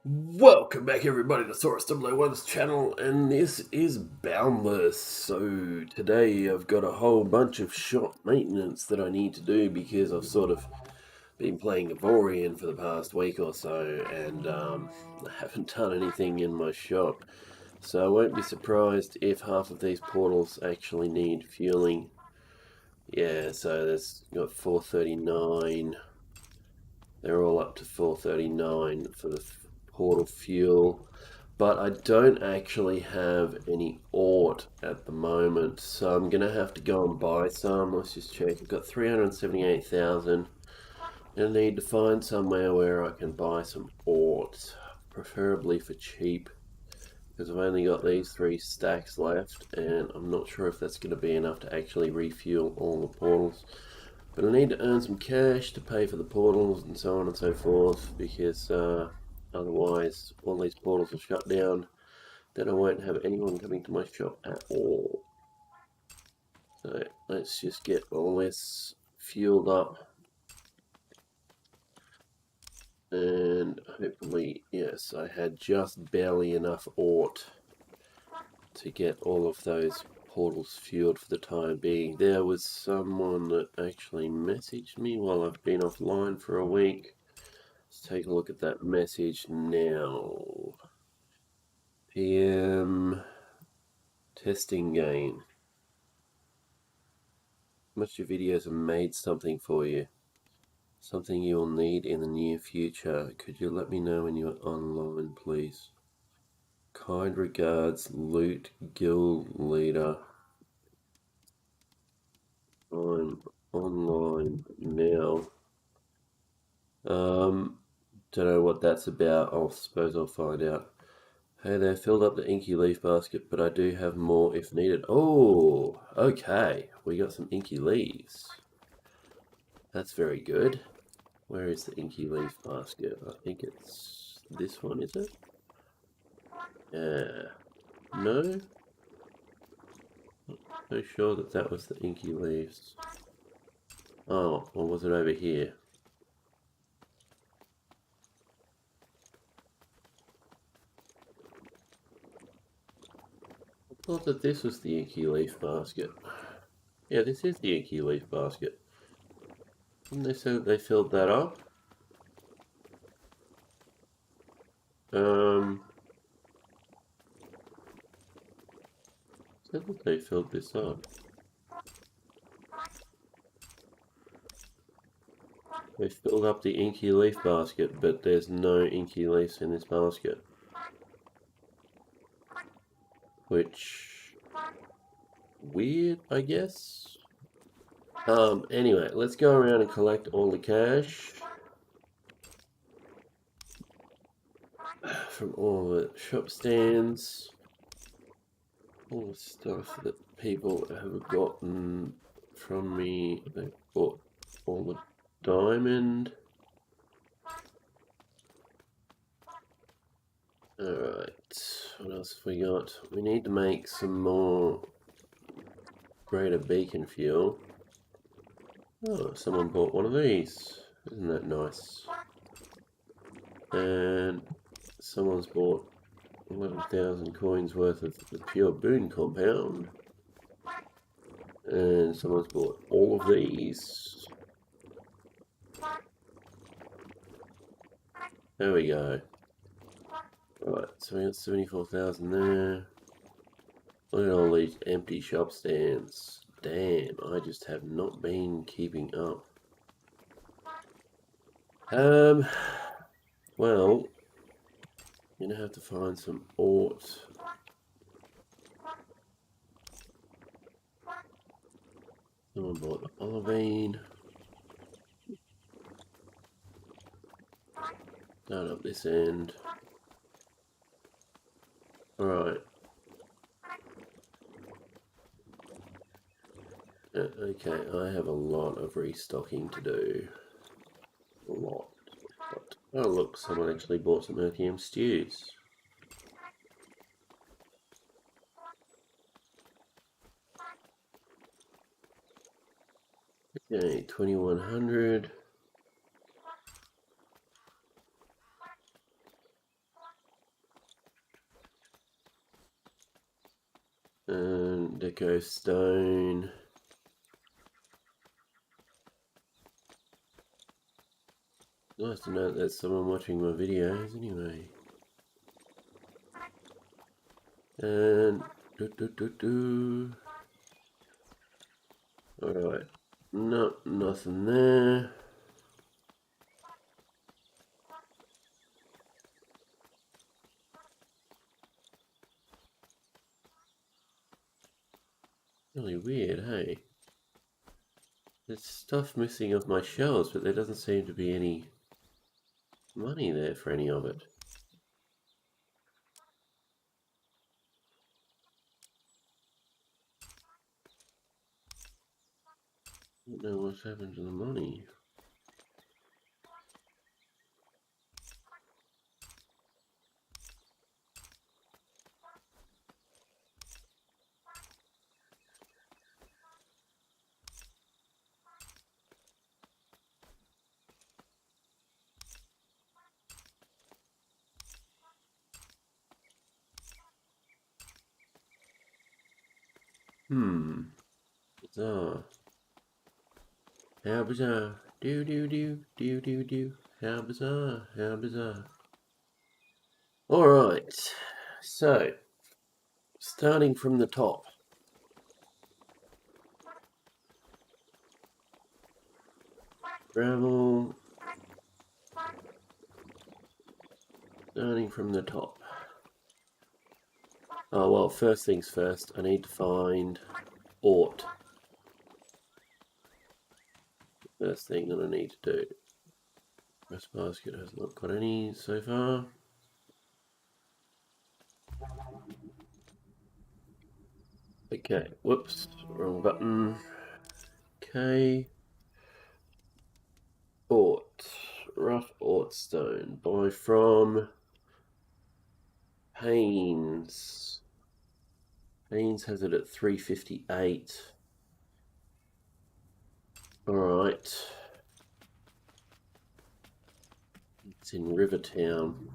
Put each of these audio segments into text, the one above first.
Welcome back everybody to Saurus 001's channel, and this is Boundless. So today I've got a whole bunch of shop maintenance that I need to do because I've sort of been playing Avorian for the past week or so, and I haven't done anything in my shop. So I won't be surprised if half of these portals actually need fueling. Yeah, so there's got 439. They're all up to 439 for the portal fuel. But I don't actually have any ort at the moment, so I'm gonna have to go and buy some. Let's just check. I've got 378,000. I need to find somewhere where I can buy some ort, preferably for cheap, because I've only got these 3 stacks left, and I'm not sure if that's going to be enough to actually refuel all the portals. But I need to earn some cash to pay for the portals and so on and so forth, because otherwise all these portals will shut down. Then I won't have anyone coming to my shop at all. So let's just get all this fueled up. And hopefully, yes, I had just barely enough ort to get all of those portals fueled for the time being. There was someone that actually messaged me while I've been offline for a week. Let's take a look at that message now. PM testing game. Much of your videos have made something for you. Something you will need in the near future. Could you let me know when you're online, please? Kind regards, Loot Guild Leader. I'm online now. Don't know what that's about. I suppose I'll find out. Hey there, filled up the inky leaf basket, but I do have more if needed. Oh, okay. We got some inky leaves. That's very good. Where is the inky leaf basket? I think it's this one, is it? No? Not so sure that that was the inky leaves. Oh, or was it over here? I thought that this was the inky leaf basket. Yeah, this is the inky leaf basket. Didn't they say that they filled that up? Said that they filled this up. They filled up the inky leaf basket, but there's no inky leaves in this basket. Which, weird, I guess? Anyway, let's go around and collect all the cash from all the shop stands. All the stuff that people have gotten from me. They bought all the diamond. Alright, what else have we got? We need to make some more greater beacon fuel. Oh, someone bought one of these. Isn't that nice? And someone's bought 11,000 coins worth of the pure boon compound. And someone's bought all of these. There we go. Right, so we got 74,000 there. Look at all these empty shop stands. Damn, I just have not been keeping up. Well, I'm gonna have to find some ort. Someone bought the olivine. Down up this end. Alright. Okay, I have a lot of restocking to do. A lot. Oh look, someone actually bought some Earthium stews. Okay, 2100. Echo stone. Nice to know that there's someone watching my videos anyway. And alright. No, nothing there. Really weird, hey? There's stuff missing off my shelves, but there doesn't seem to be any money there for any of it. I don't know what's happened to the money. Bizarre. How bizarre. Do do do do do do. How bizarre. How bizarre. Alright. So, starting from the top. Gravel. Starting from the top. Oh, well, first things first, I need to find ort. First thing that I need to do. This basket has not got any so far. Okay, whoops, wrong button. Okay. Ort. Rough ort stone. Buy from Haynes. Haynes has it at 358. Alright. It's in Rivertown.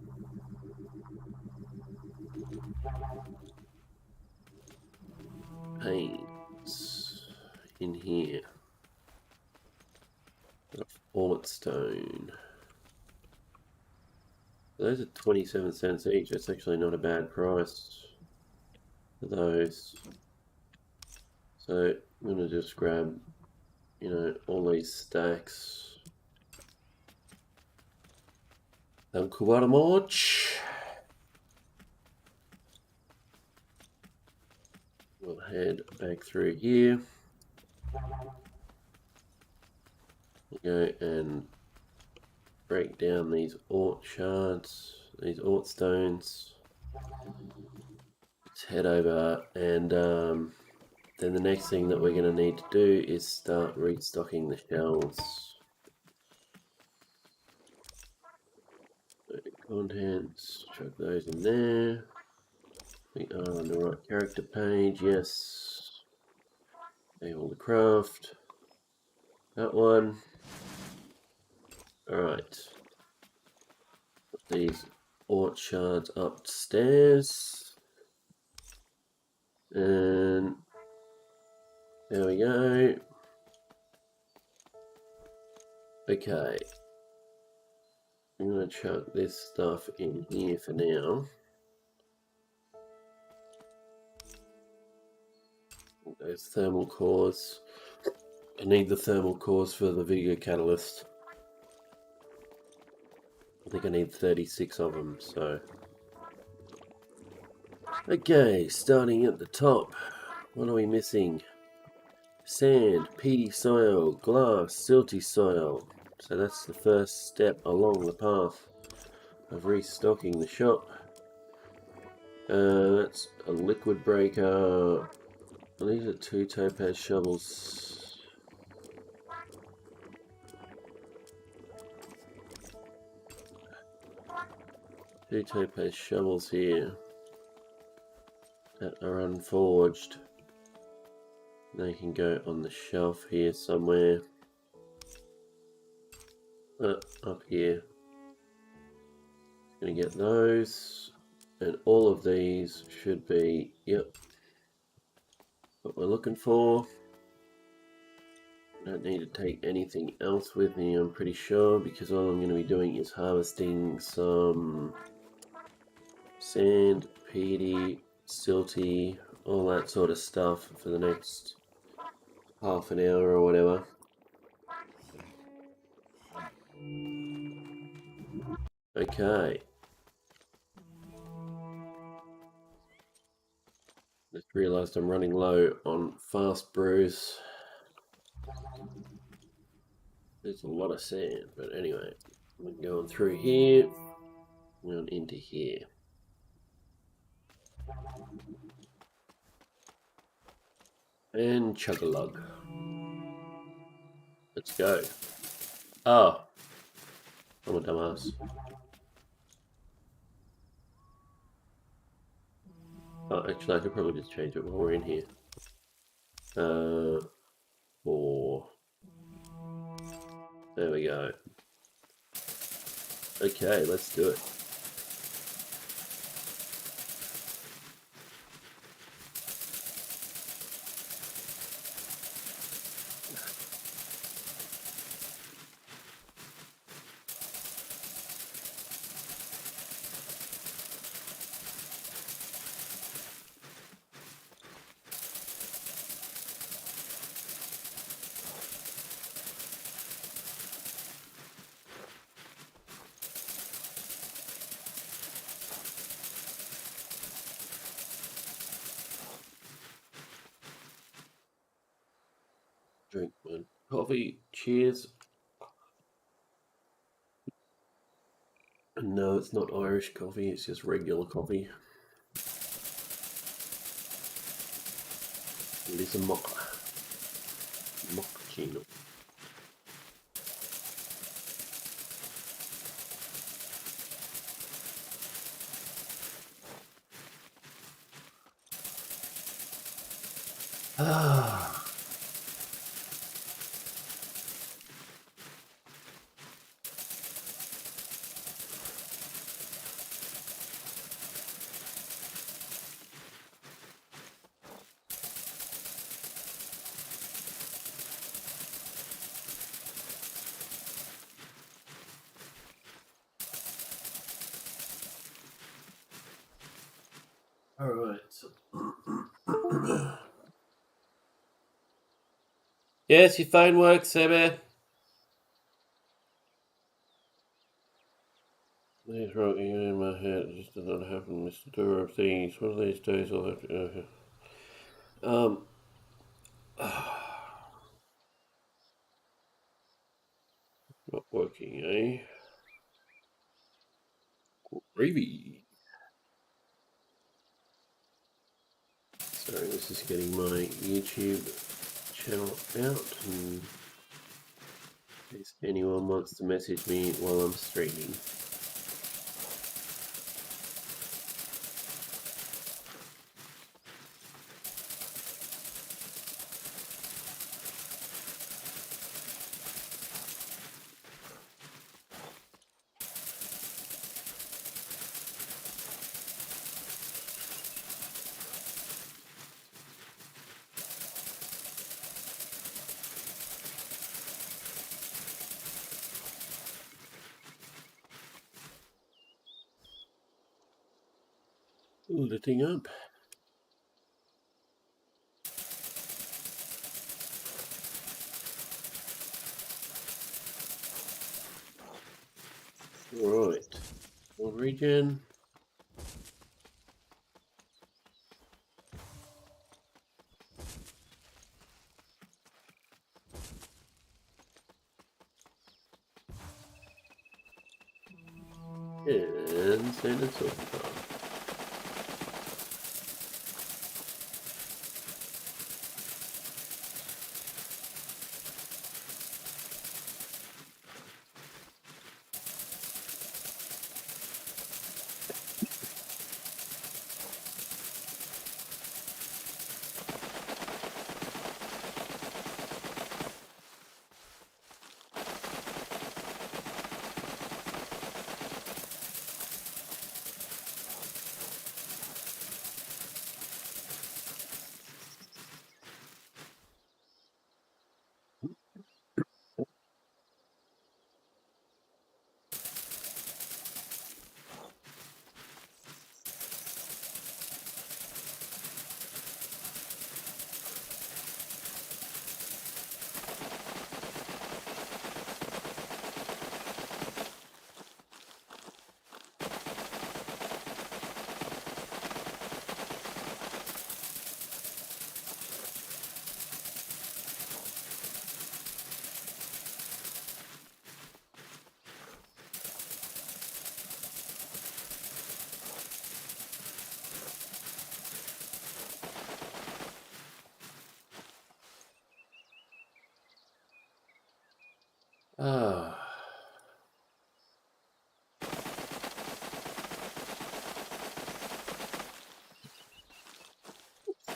Haynes. In here. Ort stone. Those are 27 cents each. That's actually not a bad price for those. So I'm going to just grab, all these stacks. Thank you very much. We'll head back through here. Go and break down these ort shards, these ort stones. Let's head over, and then the next thing that we're going to need to do is start restocking the shelves. Contents, chuck those in there. We are on the right character page, yes. Able to craft. That one. Alright. Put these ort shards upstairs. And there we go. Okay. I'm going to chuck this stuff in here for now. Those thermal cores. I need the thermal cores for the Vigor catalyst. I think I need 36 of them, so. Okay, starting at the top. What are we missing? Sand, peaty soil, glass, silty soil. So that's the first step along the path of restocking the shop. That's a liquid breaker. These are 2 topaz shovels. Two topaz shovels here that are unforged. They can go on the shelf here somewhere. Up here. Gonna get those, and all of these should be, yep. what we're looking for. I don't need to take anything else with me, I'm pretty sure, because all I'm going to be doing is harvesting some sand, peaty, silty, all that sort of stuff for the next half an hour or whatever. Okay. Just realised I'm running low on fast brews. There's a lot of sand, but anyway, we're going through here, and into here. And chug-a-lug. Let's go. Oh, I'm a dumbass. Oh, actually, I could probably just change it while we're in here. 4. There we go. Okay, let's do it. Drink my coffee. Cheers. No, it's not Irish coffee, it's just regular coffee. It is a mocha. Mochaccino. Ah. Alright, so yes, your phone works, Sebe. These rocking in my head. It just does not happen, Mr. Doer of things. One of these days I'll have to. Not working, eh? Gravy. Sorry, this is getting my YouTube channel out, and in case anyone wants to message me while I'm streaming. Letting up. Right. We'll regen. And send it over.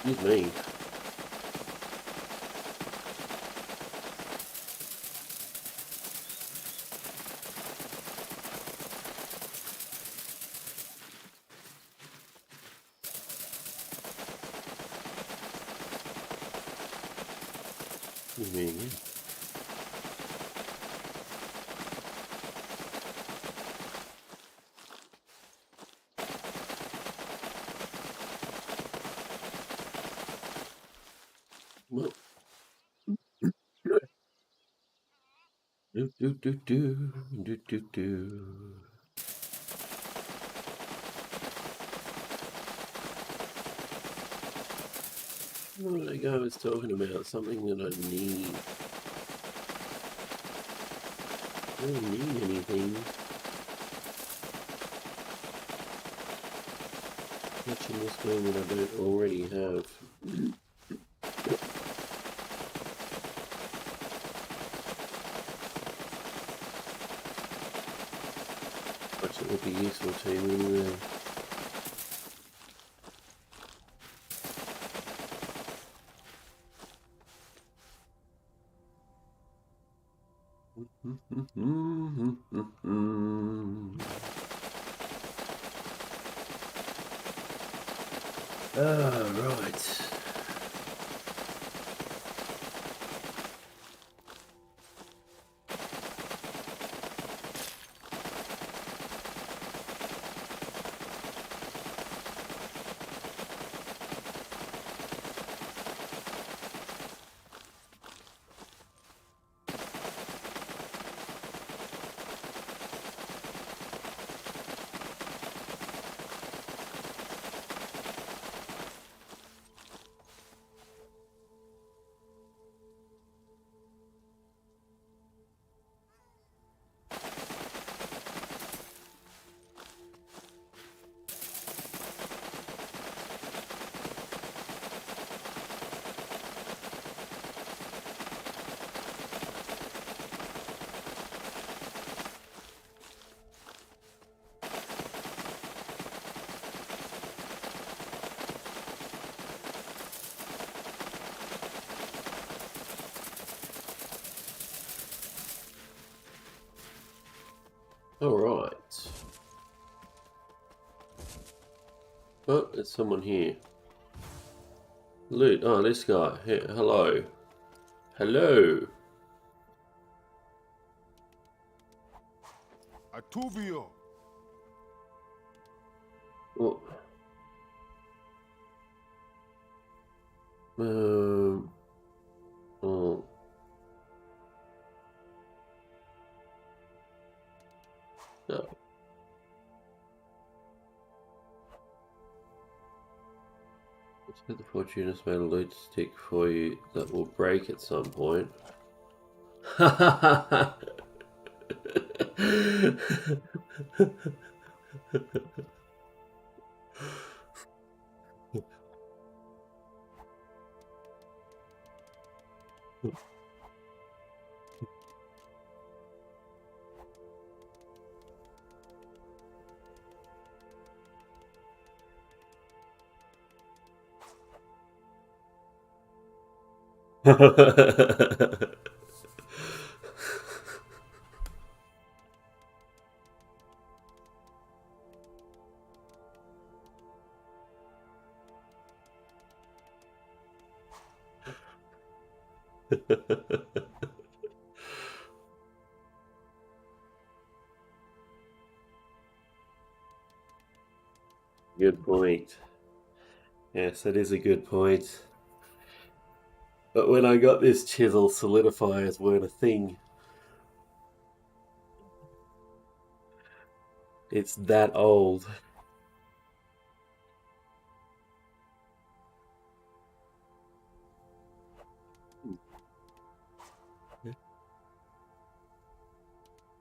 Excuse me. Excuse me again. Well, do. What the guy was talking about? Something that I need. I don't need anything. Much in this game that I don't already have. Much that would be useful to me anyway. Right. Alright. Oh, there's someone here. Loot. Oh, this guy. Hey, hello. Hello. Atuvio. Oh. Oh. No. Let's the Fortuna's made a loot stick for you that will break at some point. Good point. Yes, that is a good point. But when I got this chisel, solidifiers weren't a thing. It's that old.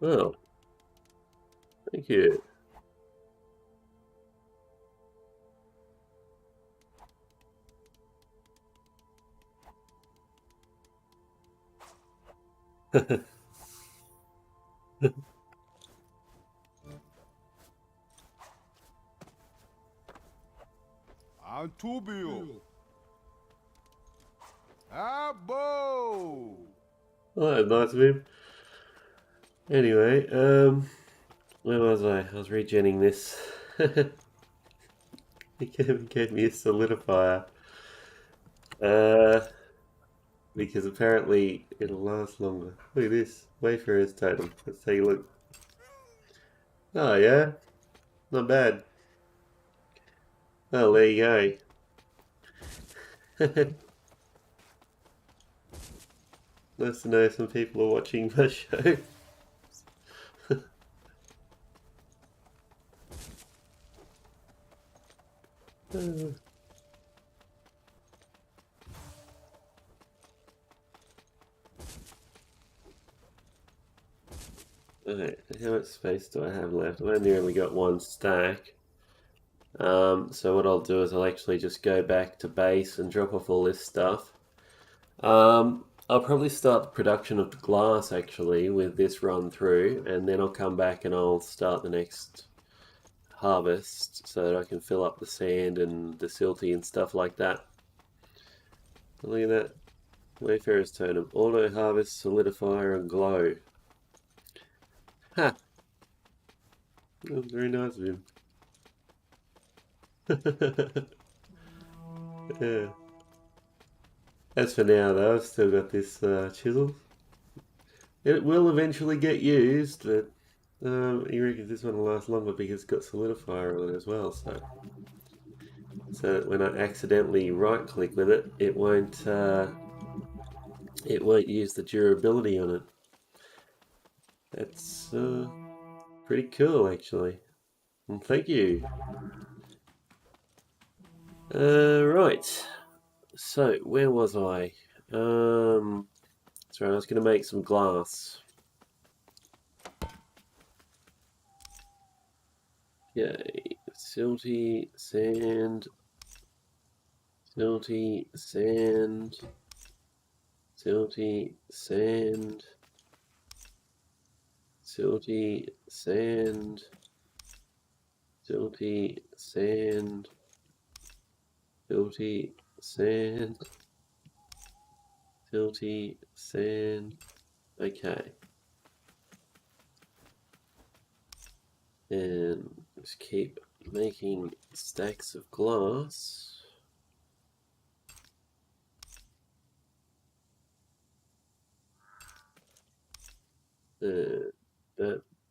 Oh, thank you. Atuvio. Abo! Oh, that was nice of him. Anyway, where was I? I was regenning this. He gave me a solidifier. Uh, because apparently it'll last longer. Look at this. Wayfarer's totem. Let's take a look. Oh, yeah. Not bad. Oh, there you go. Nice to know some people are watching my show. Alright, how much space do I have left? I've only got one stack. So what I'll do is I'll actually just go back to base and drop off all this stuff. I'll probably start the production of the glass actually with this run through, and then I'll come back and I'll start the next harvest so that I can fill up the sand and the silty and stuff like that. Look at that. Wayfarer's totem. Auto harvest, solidifier, and glow. Ha! That was very nice of him. Yeah. As for now, though, I've still got this chisel. It will eventually get used, but he reckons this one will last longer because it's got solidifier on it as well. So when I accidentally right-click with it, it won't use the durability on it. That's pretty cool, actually. And thank you. Right. So where was I? Sorry, I was going to make some glass. Okay, silty, sand, silty, sand, silty, sand, silty, sand, silty, sand, silty, sand, silty, sand. Okay. And just keep making stacks of glass. That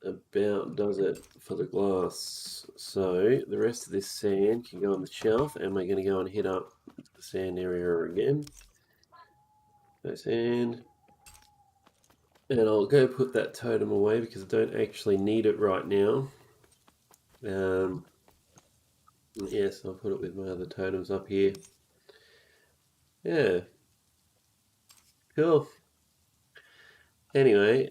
about does it for the glass. So the rest of this sand can go on the shelf, and we're going to go and hit up the sand area again. No sand. And I'll go put that totem away because I don't actually need it right now. Yes, I'll put it with my other totems up here. Yeah. Cool. Anyway,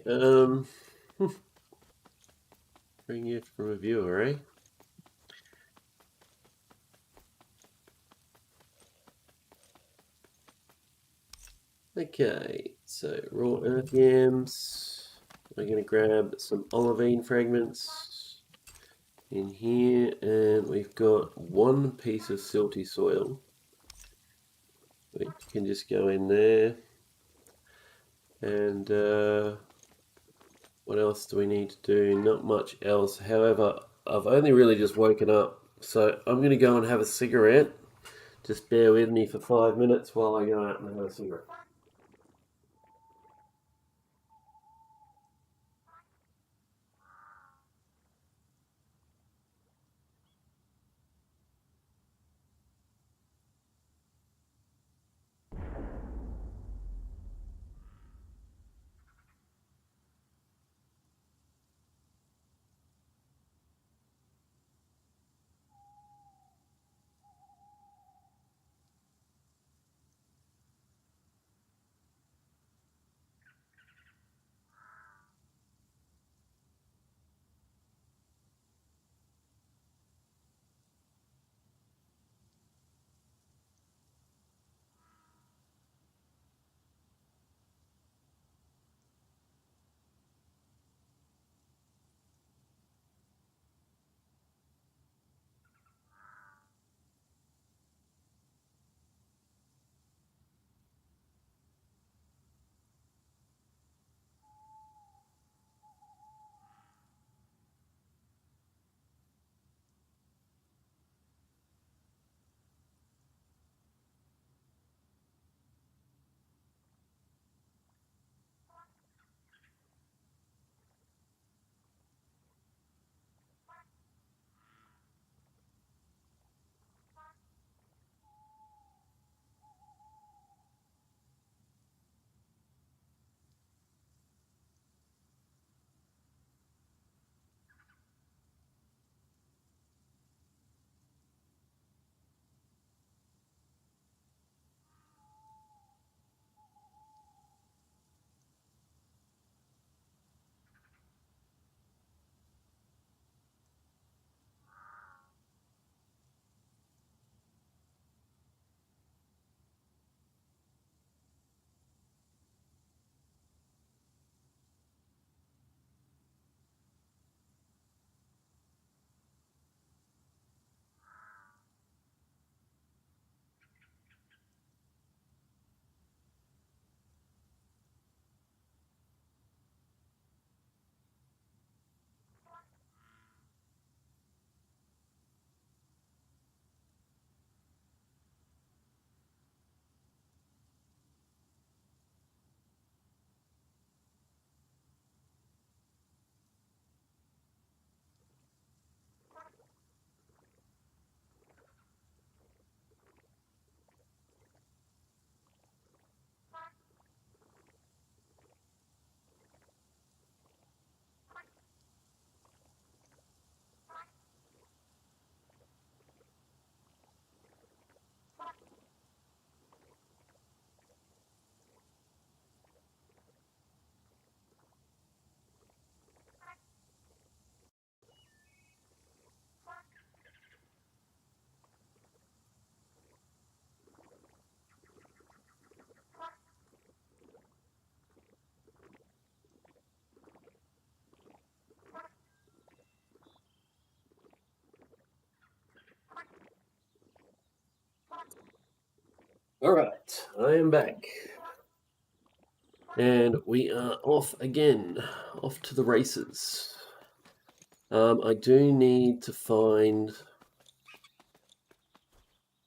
bring it from a viewer, eh? Okay, so raw earth yams. We're going to grab some olivine fragments in here, and we've got one piece of silty soil, which can just go in there. And what else do we need to do? Not much else. However, I've only really just woken up, so I'm going to go and have a cigarette. Just bear with me for 5 minutes while I go out and have a cigarette. Alright, I am back. And we are off again, off to the races. I do need to find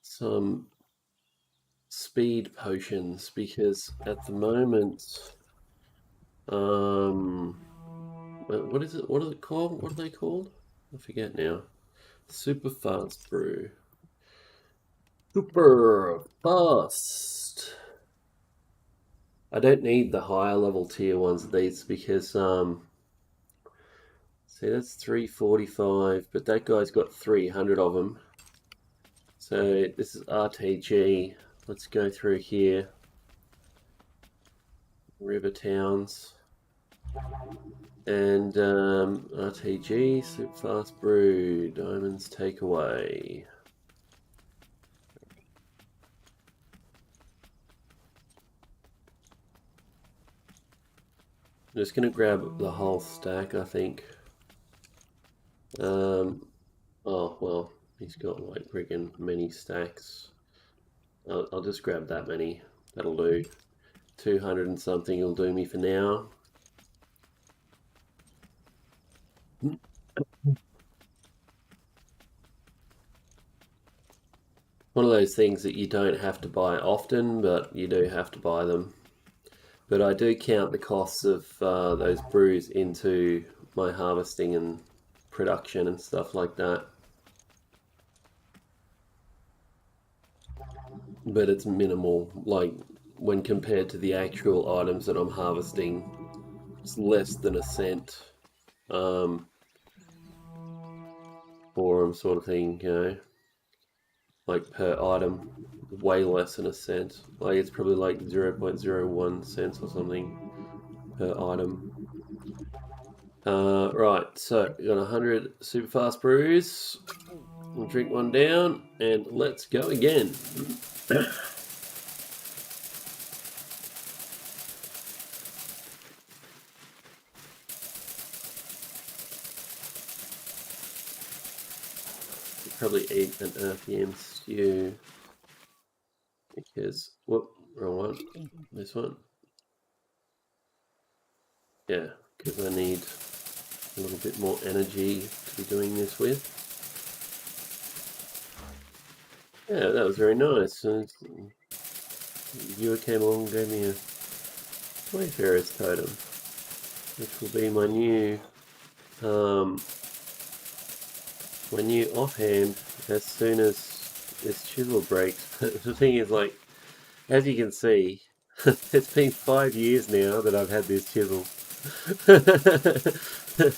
some speed potions because at the moment, what is it? What is it called? What are they called? I forget now. Super fast brew. Super fast. I don't need the higher level tier ones of these because see, that's 345, but that guy's got 300 of them. So this is RTG. Let's go through here. River Towns. And RTG, Super Fast Brew, Diamonds Takeaway. I'm just going to grab the whole stack, I think. Oh, well, he's got like friggin' many stacks. I'll just grab that many. That'll do. 200 and something will do me for now. One of those things that you don't have to buy often, but you do have to buy them. But I do count the costs of those brews into my harvesting and production and stuff like that. But it's minimal, like when compared to the actual items that I'm harvesting, it's less than a cent for them, sort of thing, you know, like per item, way less than a cent. Like it's probably like 0.01 cents or something per item. Right, so we got 100 super fast brews. We'll drink one down and let's go again. Probably eat an RPM stew because, whoop, wrong one, this one. Yeah, because I need a little bit more energy to be doing this with. Yeah, that was very nice. The viewer came along and gave me a Wayfarer's totem, which will be my new offhand as soon as this chisel breaks. The thing is, like, as you can see, it's been 5 years now that I've had this chisel.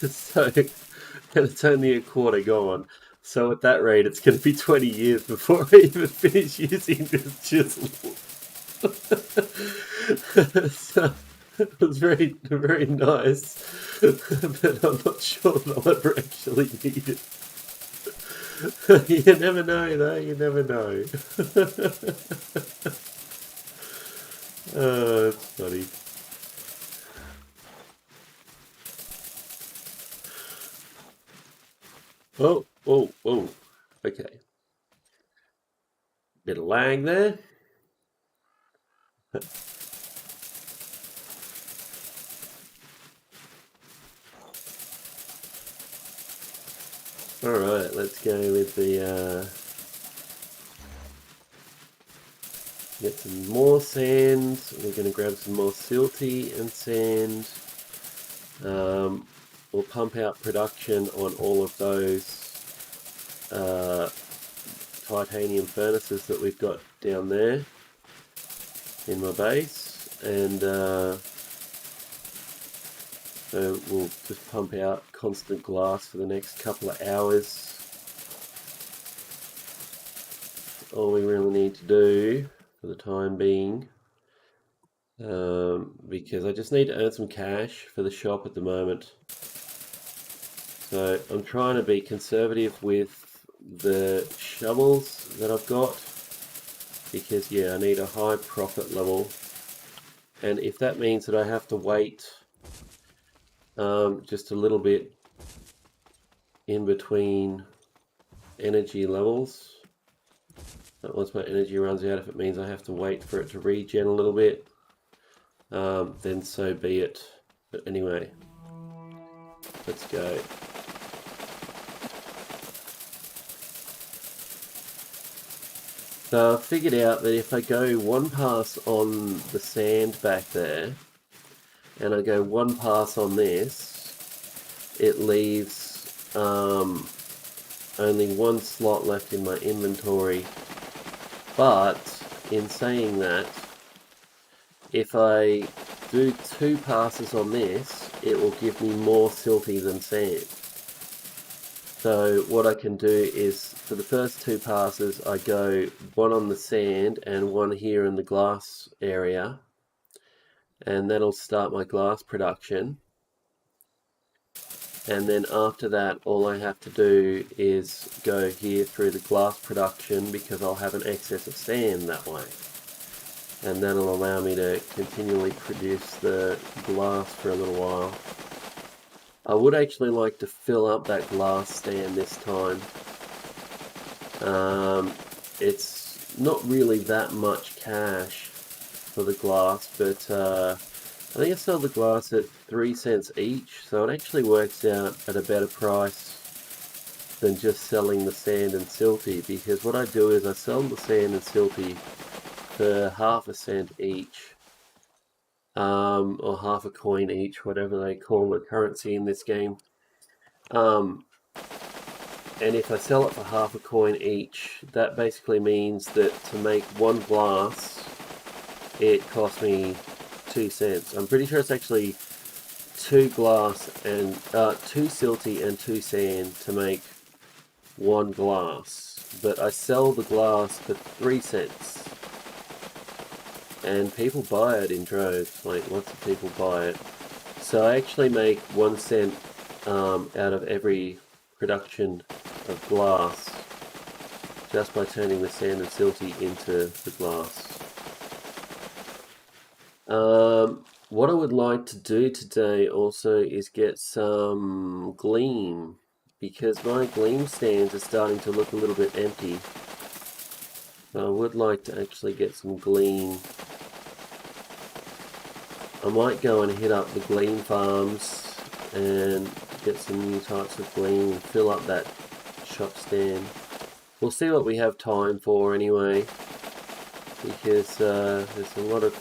So, and it's only a quarter gone. So at that rate, it's going to be 20 years before I even finish using this chisel. So it was very, very nice, but I'm not sure that I'll ever actually need it. You never know, though. You never know. Oh, it's funny. Oh, oh, oh. Okay. Bit of lag there. All right, let's go with the. Get some more sand. We're going to grab some more silty and sand. We'll pump out production on all of those titanium furnaces that we've got down there in my base, and so we'll just pump out constant glass for the next couple of hours. All we really need to do for the time being, because I just need to earn some cash for the shop at the moment. So I'm trying to be conservative with the shovels that I've got, because yeah, I need a high profit level, and if that means that I have to wait just a little bit in between energy levels, Once my energy runs out, if it means I have to wait for it to regen a little bit, then so be it. But anyway, let's go. So I've figured out that if I go one pass on the sand back there, and I go one pass on this, it leaves only one slot left in my inventory. But in saying that, if I do 2 passes on this, it will give me more silty than sand. So what I can do is, for the first 2 passes, I go one on the sand and one here in the glass area, and that'll start my glass production. And then after that, all I have to do is go here through the glass production, because I'll have an excess of sand that way. And that'll allow me to continually produce the glass for a little while. I would actually like to fill up that glass stand this time. It's not really that much cash for the glass, but I think I sell the glass at 3 cents each, so it actually works out at a better price than just selling the sand and silty, because what I do is I sell the sand and silty for ½ cent each, or half a coin each, whatever they call the currency in this game. And if I sell it for ½ a coin each, that basically means that to make one glass, it costs me 2 cents. I'm pretty sure it's actually 2 glass and 2 silty and 2 sand to make one glass. But I sell the glass for 3 cents. And people buy it in droves, like lots of people buy it. So I actually make 1 cent out of every production of glass just by turning the sand and silty into the glass. What I would like to do today also is get some gleam, because my gleam stands are starting to look a little bit empty. So I would like to actually get some gleam. I might go and hit up the gleam farms and get some new types of gleam and fill up that shop stand. We'll see what we have time for anyway, because there's a lot of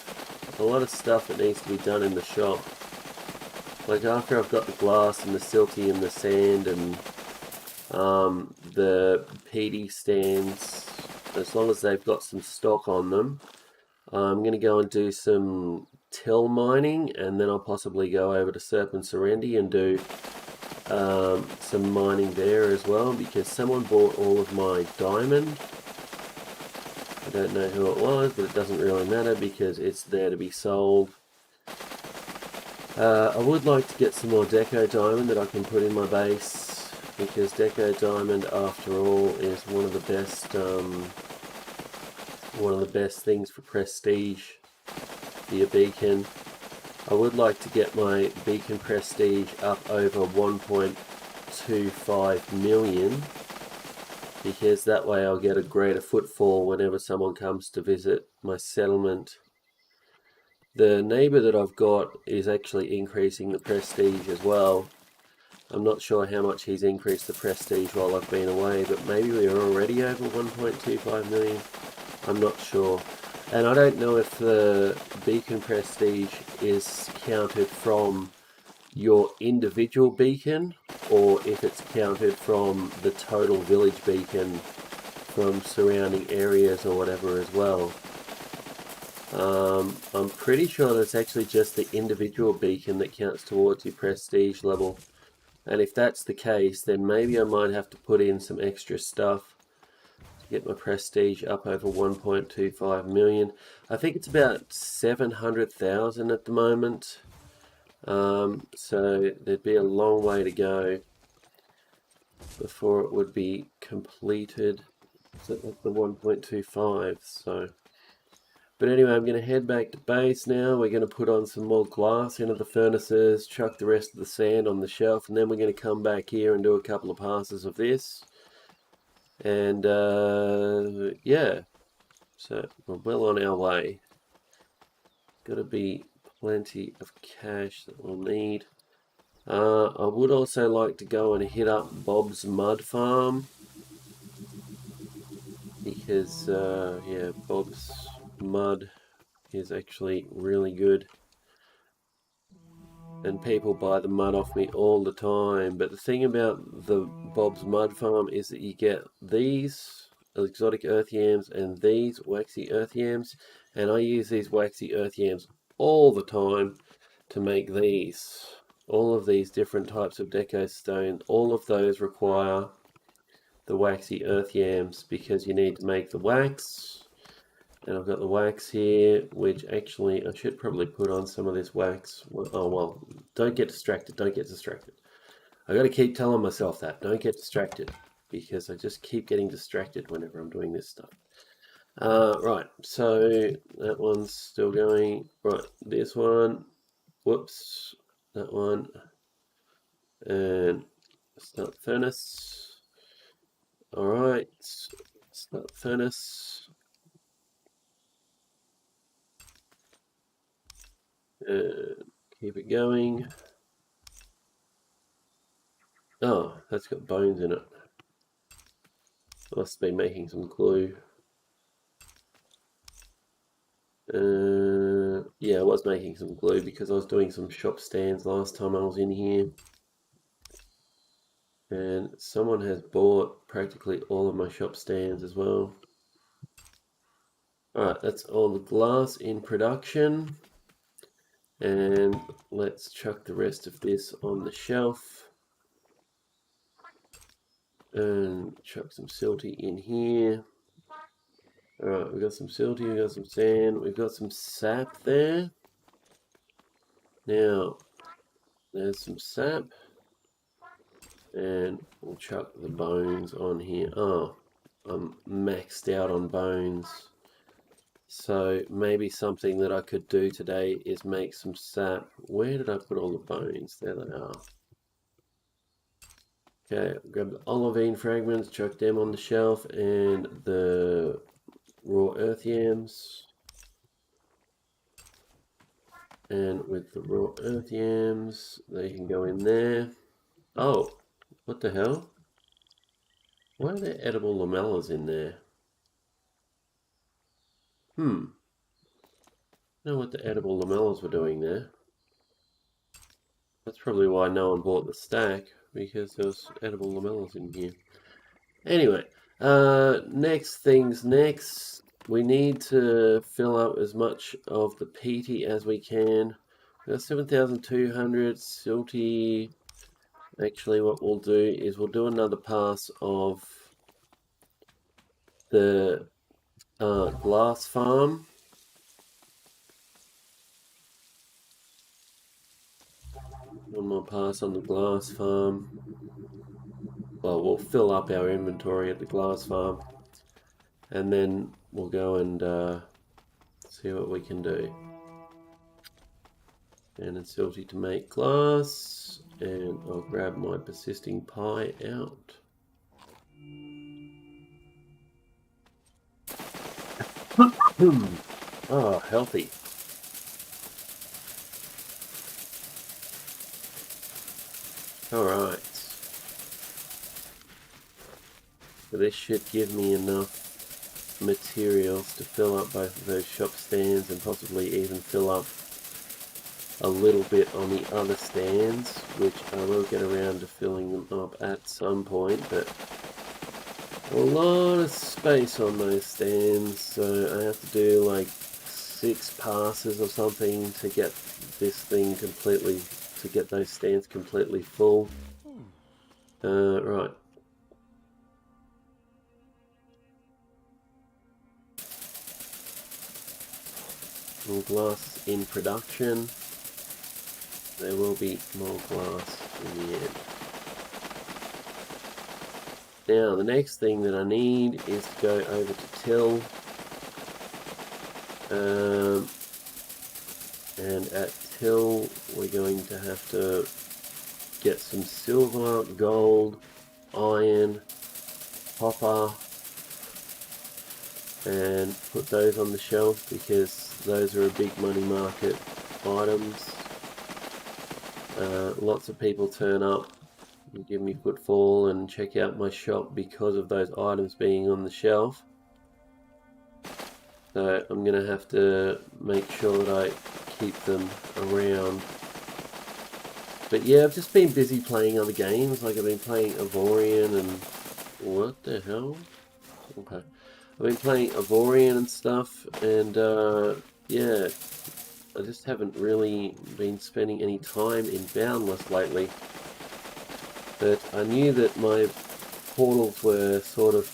stuff that needs to be done in the shop. Like after I've got the glass and the silty and the sand and the PD stands, as long as they've got some stock on them, I'm going to go and do some till mining, and then I'll possibly go over to Serpent Serendi and do some mining there as well, because someone bought all of my diamond. I don't know who it was, but it doesn't really matter because it's there to be sold. I would like to get some more deco diamond that I can put in my base, because deco diamond, after all, is one of the best things for prestige for your beacon. I would like to get my beacon prestige up over 1.25 million, because that way I'll get a greater footfall whenever someone comes to visit my settlement. The neighbour that I've got is actually increasing the prestige as well. I'm not sure how much he's increased the prestige while I've been away, but maybe we're already over 1.25 million. I'm not sure. And I don't know if the beacon prestige is counted from your individual beacon, or if it's counted from the total village beacon from surrounding areas or whatever as well. I'm pretty sure that's actually just the individual beacon that counts towards your prestige level. And if that's the case, then maybe I might have to put in some extra stuff to get my prestige up over 1.25 million. I think it's about 700,000 at the moment. So there'd be a long way to go before it would be completed. So at the 1.25, so. But anyway, I'm going to head back to base now. We're going to put on some more glass into the furnaces, chuck the rest of the sand on the shelf, and then we're going to come back here and do a couple of passes of this. And yeah, so we're well on our way. Got to be plenty of cash that we'll need. I would also like to go and hit up Bob's Mud Farm because yeah, Bob's Mud is actually really good. And people buy the mud off me all the time. But the thing about the Bob's Mud Farm is that you get these exotic earth yams and these waxy earth yams, and I use these waxy earth yams all the time to make these. All of these different types of deco stone, all of those require the waxy earth yams because you need to make the wax. And I've got the wax here, which actually I should probably put on some of this wax. Oh, well, don't get distracted. Don't get distracted. I got to keep telling myself that. Don't get distracted. Because I just keep getting distracted whenever I'm doing this stuff. Right, so that one's still going. Right, this one. Whoops. That one. And start furnace. Alright. Start furnace. And keep it going. Oh, that's got bones in it. I must be making some glue. Yeah, I was making some glue because I was doing some shop stands last time I was in here. And someone has bought practically all of my shop stands as well. Alright, that's all the glass in production. And let's chuck the rest of this on the shelf. And chuck some silty in here. Alright, we've got some silty, we've got some sand, we've got some sap there. Now, there's some sap. And we'll chuck the bones on here. Oh, I'm maxed out on bones. So maybe something that I could do today is make some sap. Where did I put all the bones? There they are. Okay, grab the olivine fragments, chuck them on the shelf, and the raw earth yams. And with the raw earth yams, they can go in there. Oh, what the hell? Why are there edible lamellas in there? Know what the edible lamellas were doing there. That's probably why no one bought the stack, because there was edible lamellas in here. Anyway, next things next. We need to fill up as much of the peaty as we can. We got 7,200 silty. Actually, what we'll do is we'll do another pass of the glass farm. One more pass on the glass farm. Well, we'll fill up our inventory at the glass farm. And then we'll go and see what we can do. And it's silty to make glass. And I'll grab my persisting pie out. Oh, healthy. Alright. So this should give me enough materials to fill up both of those shop stands and possibly even fill up a little bit on the other stands, which I will get around to filling them up at some point, but a lot of space on those stands, so I have to do like 6 passes or something to get this thing completely, to get those stands completely full. Right. More glass in production. There will be more glass in the end. Now, the next thing that I need is to go over to Till. And at Till, we're going to have to get some silver, gold, iron, hopper and put those on the shelf because those are a big money market items. Lots of people turn up and give me footfall and check out my shop because of those items being on the shelf. So I'm going to have to make sure that I keep them around. But yeah, I've just been busy playing other games. Like I've been playing Avorion and... What the hell? Okay. I've been playing Avorion and stuff, and yeah, I just haven't really been spending any time in Boundless lately. But I knew that my portals were sort of,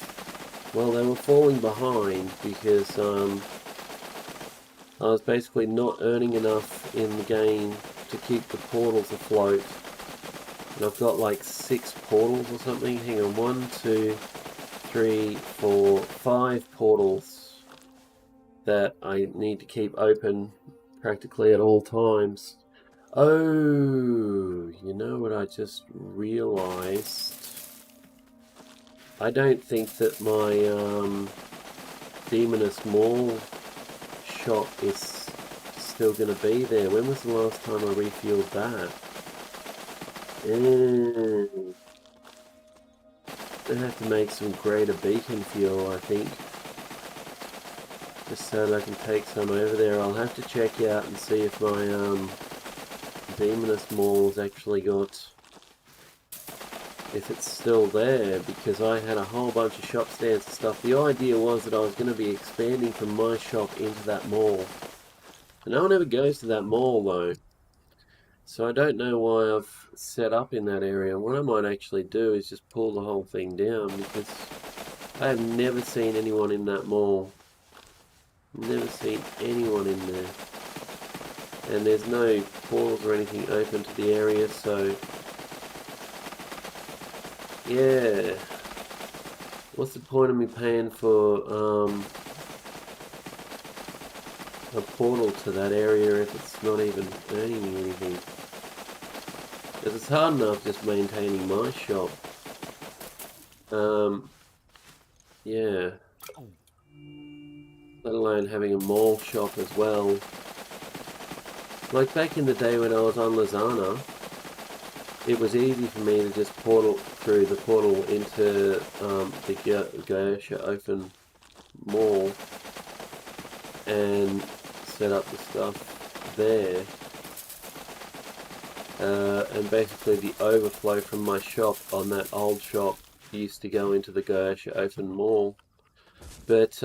well, they were falling behind because I was basically not earning enough in the game to keep the portals afloat. And I've got like 6 portals or something. Hang on, 1, 2, 3, 4, 5 portals that I need to keep open practically at all times. Oh, you know what I just realized? I don't think that my Demoness Mall shop is still going to be there. When was the last time I refueled that? I have to make some greater beacon fuel, I think. Just so that I can take some over there. I'll have to check out and see if my Demoness Mall's actually got... if it's still there, because I had a whole bunch of shop stands and stuff. The idea was that I was going to be expanding from my shop into that mall. And no one ever goes to that mall though. So I don't know why I've set up in that area. What I might actually do is just pull the whole thing down, because I have never seen anyone in that mall. Never seen anyone in there. And there's no portals or anything open to the area, so... yeah. What's the point of me paying for a portal to that area if it's not even earning me anything? Because it's hard enough just maintaining my shop. Yeah. Let alone having a mall shop as well. Like back in the day when I was on Lizana, it was easy for me to just portal through the portal into the Gaesha Open Mall and set up the stuff there. And basically the overflow from my shop on that old shop used to go into the Gaesha Open Mall. But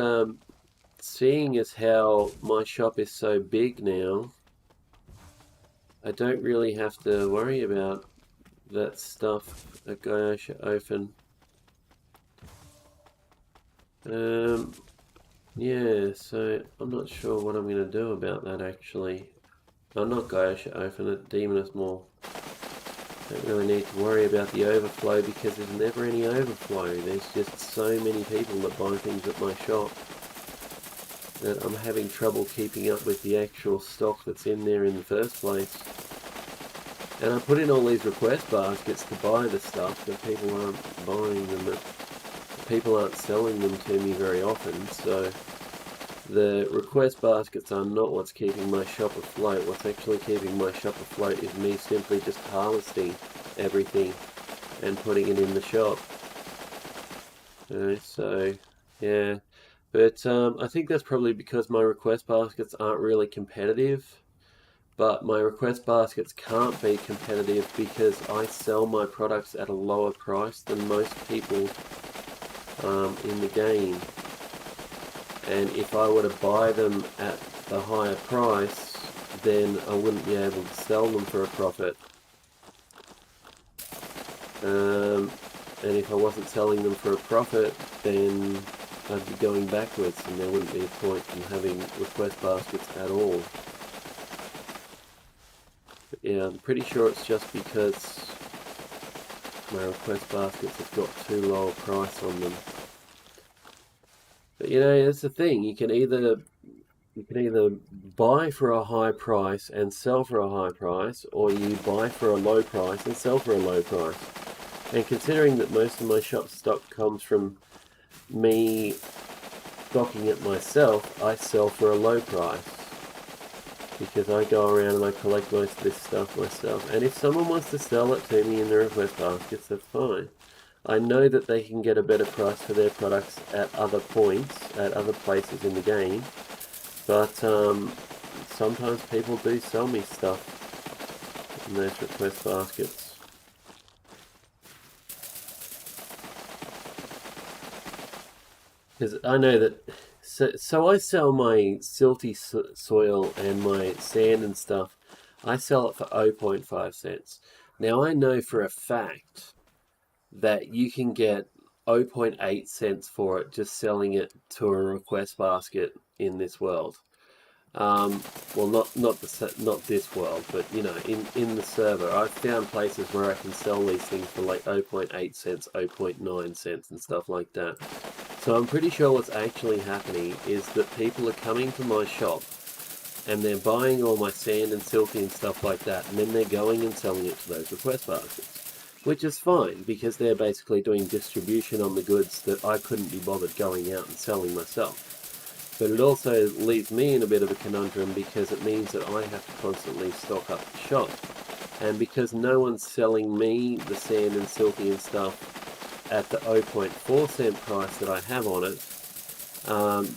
seeing as how my shop is so big now, I don't really have to worry about that stuff at Gaesha Open. Yeah, so I'm not sure what I'm going to do about that actually. I'm not Gaesha Open, at Demoness Mall. Don't really need to worry about the overflow because there's never any overflow. There's just so many people that buy things at my shop that I'm having trouble keeping up with the actual stock that's in there in the first place. And I put in all these request baskets to buy the stuff, but people aren't buying them. People aren't selling them to me very often, so the request baskets are not what's keeping my shop afloat. What's actually keeping my shop afloat is me simply just harvesting everything and putting it in the shop. So, yeah. But I think that's probably because my request baskets aren't really competitive. But my request baskets can't be competitive because I sell my products at a lower price than most people in the game. And if I were to buy them at the higher price, then I wouldn't be able to sell them for a profit. And if I wasn't selling them for a profit, then I'd be going backwards and there wouldn't be a point in having request baskets at all. But yeah, I'm pretty sure it's just because my request baskets have got too low a price on them. But you know, that's the thing. You can either buy for a high price and sell for a high price, or you buy for a low price and sell for a low price. And considering that most of my shop stock comes from me stocking it myself, I sell for a low price. Because I go around and I collect most of this stuff myself. And if someone wants to sell it to me in the request baskets, that's fine. I know that they can get a better price for their products at other points, at other places in the game. But sometimes people do sell me stuff in those request baskets. Because I know that, so I sell my silty soil and my sand and stuff, I sell it for 0.5 cents. Now I know for a fact that you can get 0.8 cents for it just selling it to a request basket in this world. Well, not this world, but you know, in the server, I've found places where I can sell these things for like 0.8 cents, 0.9 cents, and stuff like that. So I'm pretty sure what's actually happening is that people are coming to my shop and they're buying all my sand and silky and stuff like that, and then they're going and selling it to those request baskets, which is fine because they're basically doing distribution on the goods that I couldn't be bothered going out and selling myself. But it also leaves me in a bit of a conundrum because it means that I have to constantly stock up the shop. And because no one's selling me the sand and silky and stuff at the 0.4 cent price that I have on it,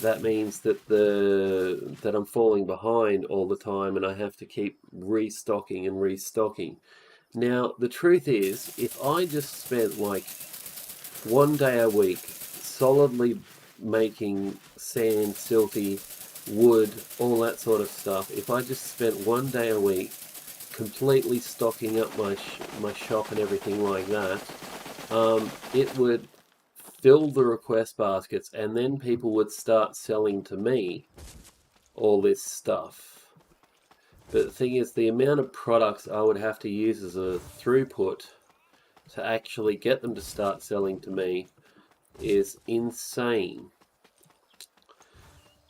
that means that that I'm falling behind all the time and I have to keep restocking and restocking. Now, the truth is, if I just spent like one day a week solidly making sand, silty, wood, all that sort of stuff, if I just spent one day a week completely stocking up my shop and everything like that, it would fill the request baskets and then people would start selling to me all this stuff. But the thing is, the amount of products I would have to use as a throughput to actually get them to start selling to me is insane.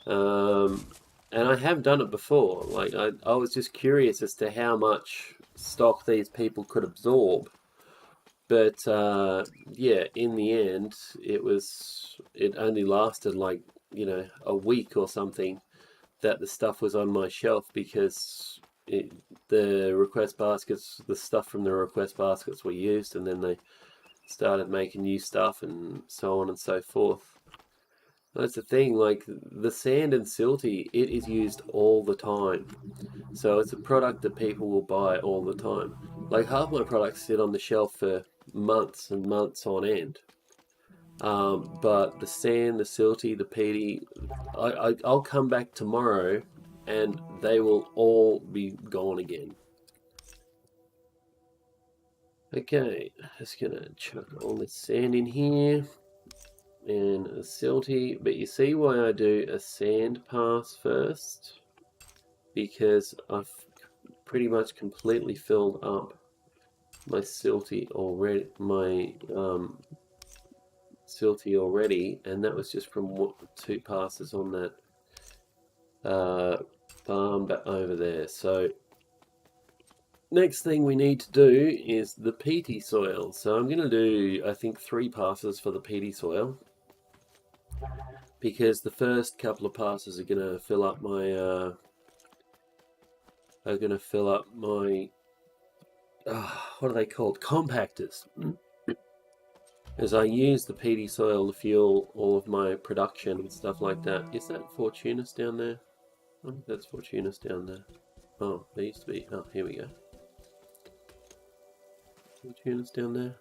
And I have done it before. Like I was just curious as to how much stock these people could absorb. But yeah, in the end, it only lasted like, you know, a week or something that the stuff was on my shelf because the request baskets, the stuff from the request baskets were used, and then they started making new stuff and so on and so forth. That's the thing, like the sand and silty, it is used all the time. So it's a product that people will buy all the time. Like half my products sit on the shelf for months and months on end. But the sand, the silty, the peaty, I'll come back tomorrow and they will all be gone again. Okay, just gonna chuck all this sand in here and a silty, but you see why I do a sand pass first? Because I've pretty much completely filled up my silty already, and that was just from 2 passes on that farm back over there. So next thing we need to do is the peaty soil. So I'm going to do, I think, 3 passes for the peaty soil, because the first couple of passes are going to fill up my what are they called? Compactors. As I use the peaty soil to fuel all of my production and stuff like that. Is that Fortunus down there? I think that's Fortunus down there. Oh, there used to be. Oh, here we go. Fortunus down there.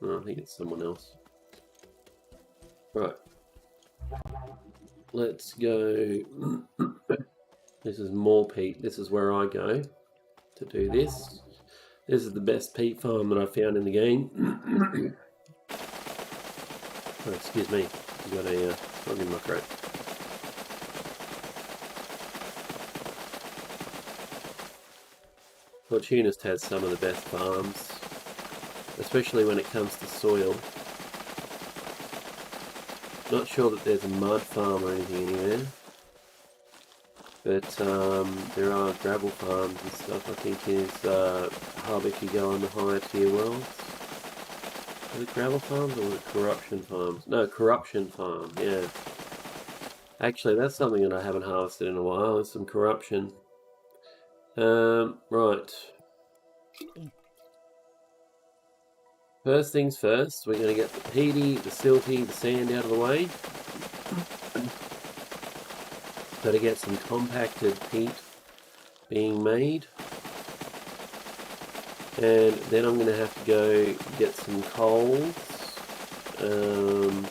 Oh, I think it's someone else. Right. Let's go. This is more peat. This is where I go to do this. This is the best peat farm that I found in the game. Oh, excuse me. I've got a frog in my throat. Fortunist has some of the best farms, especially when it comes to soil. Not sure that there's a mud farm or anything anywhere, but there are gravel farms and stuff. I think is hub if you go on the higher tier worlds. Was it gravel farms or was it corruption farms? No, corruption farm, yeah. Actually, that's something that I haven't harvested in a while, is some corruption. Right. First things first, we're going to get the peaty, the silty, the sand out of the way. Got to get some compacted peat being made. And then I'm going to have to go get some coals. And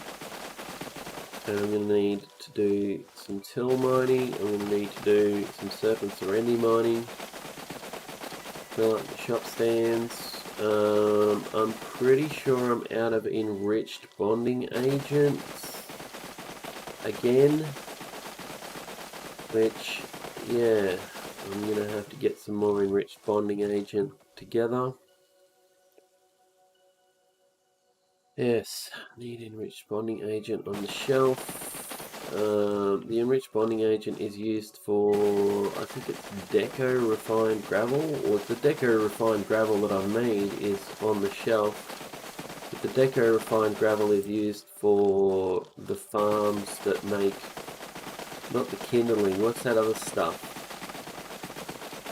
I'm going to need to do some till mining. I'm going to need to do some serpent serenity mining. Fill up the shop stands. I'm pretty sure I'm out of enriched bonding agents again, which, yeah, I'm going to have to get some more enriched bonding agent together. Yes, need enriched bonding agent on the shelf. The enriched bonding agent is used for, I think it's deco refined gravel, or the deco refined gravel that I've made is on the shelf. But the deco refined gravel is used for the farms that make, not the kindling, what's that other stuff?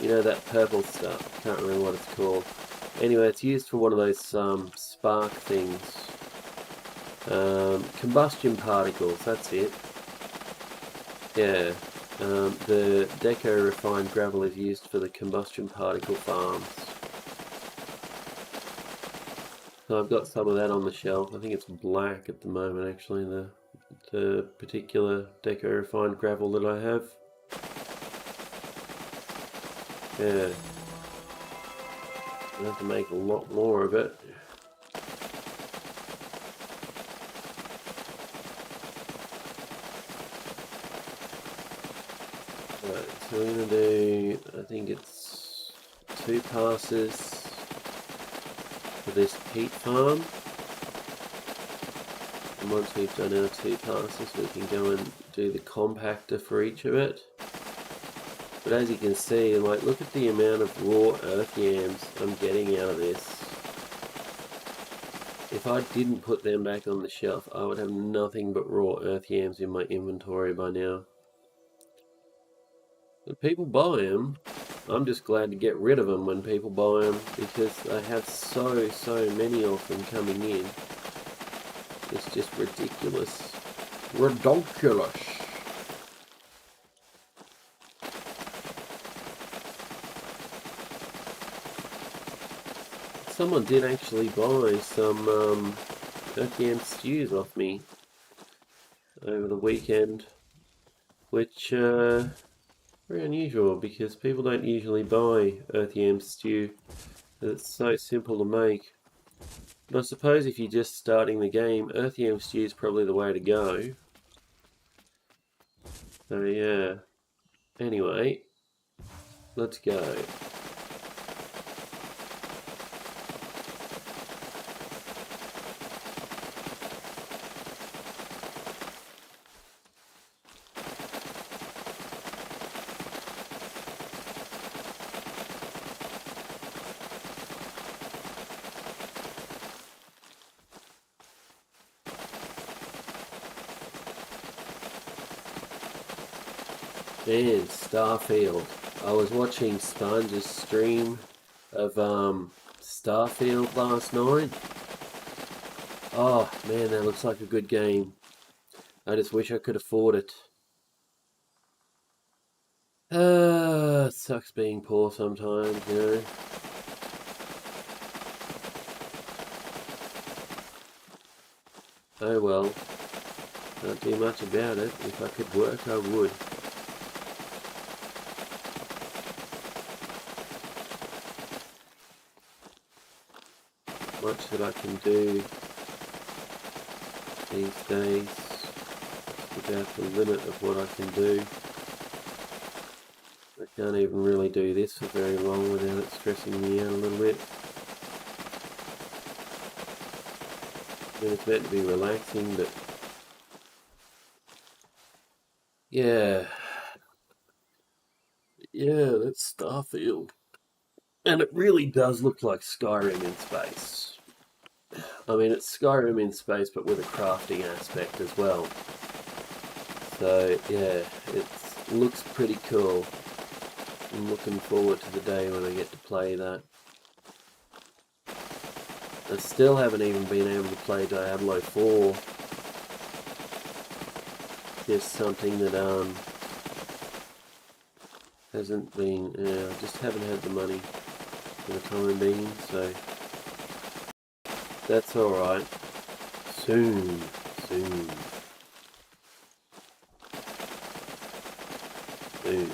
You know, that purple stuff, can't remember what it's called. Anyway, it's used for one of those spark things. Combustion particles, that's it. Yeah, the deco refined gravel is used for the combustion particle farms. So I've got some of that on the shelf. I think it's black at the moment actually, the particular deco refined gravel that I have. Yeah, I have to make a lot more of it. Right, so we're going to do, I think it's 2 passes for this peat farm. And once we've done our 2 passes, we can go and do the compactor for each of it. But as you can see, like, look at the amount of raw earth yams I'm getting out of this. If I didn't put them back on the shelf, I would have nothing but raw earth yams in my inventory by now. But people buy them. I'm just glad to get rid of them when people buy them, because I have so many of them coming in. It's just ridiculous. Redonkulous. Someone did actually buy some earth yam stews off me over the weekend, which very unusual because people don't usually buy earth yam stew. It's so simple to make. But I suppose if you're just starting the game, earth yam stew is probably the way to go. So yeah. Anyway, let's go. Man, Starfield. I was watching Sponge's stream of Starfield last night. Oh man, that looks like a good game. I just wish I could afford it. Sucks being poor sometimes, you know. Oh well, can't do much about it. If I could work, I would. Much that I can do these days. About the limit of what I can do. I can't even really do this for very long without it stressing me out a little bit. And it's meant to be relaxing, but yeah. Yeah, that's Starfield. And it really does look like Skyrim in space. I mean, it's Skyrim in space, but with a crafting aspect as well. So yeah, it looks pretty cool. I'm looking forward to the day when I get to play that. I still haven't even been able to play Diablo 4. Just something that hasn't been. I just haven't had the money for the time being, so that's all right. Soon, soon, soon.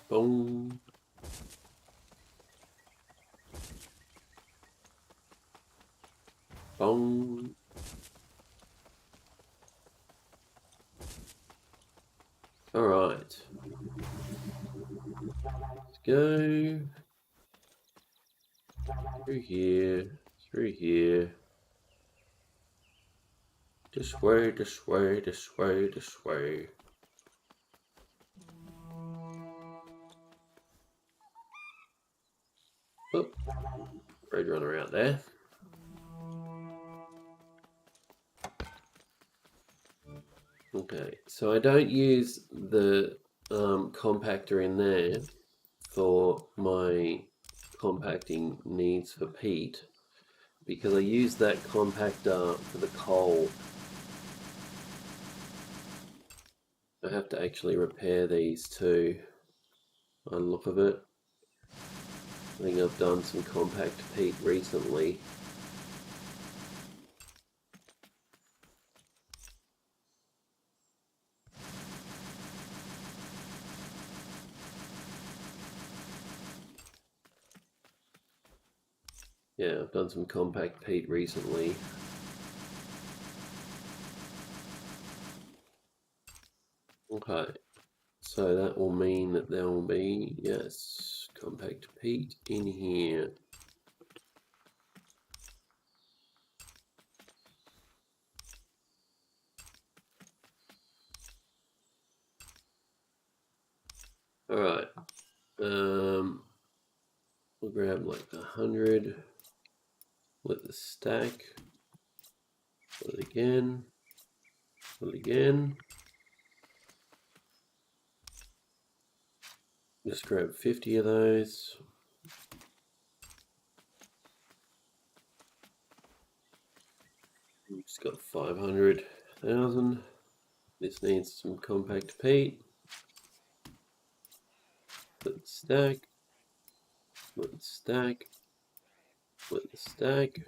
Boom. Boom. All right. Let's go through here, through here. This way, this way, this way, this way. Oh, road runner out there. Okay, so I don't use the compactor in there for my compacting needs for peat because I use that compactor for the coal. I have to actually repair these too, by the look of it. I think I've done some compact peat recently. Yeah, I've done some compact peat recently. Okay, so that will mean that there will be, yes, compact peat in here. Alright, we'll grab like 100, let the stack, put it again, put it again. Just grab 50 of those. Just got 500,000. This needs some compact peat. Put the stack, put the stack, put the stack.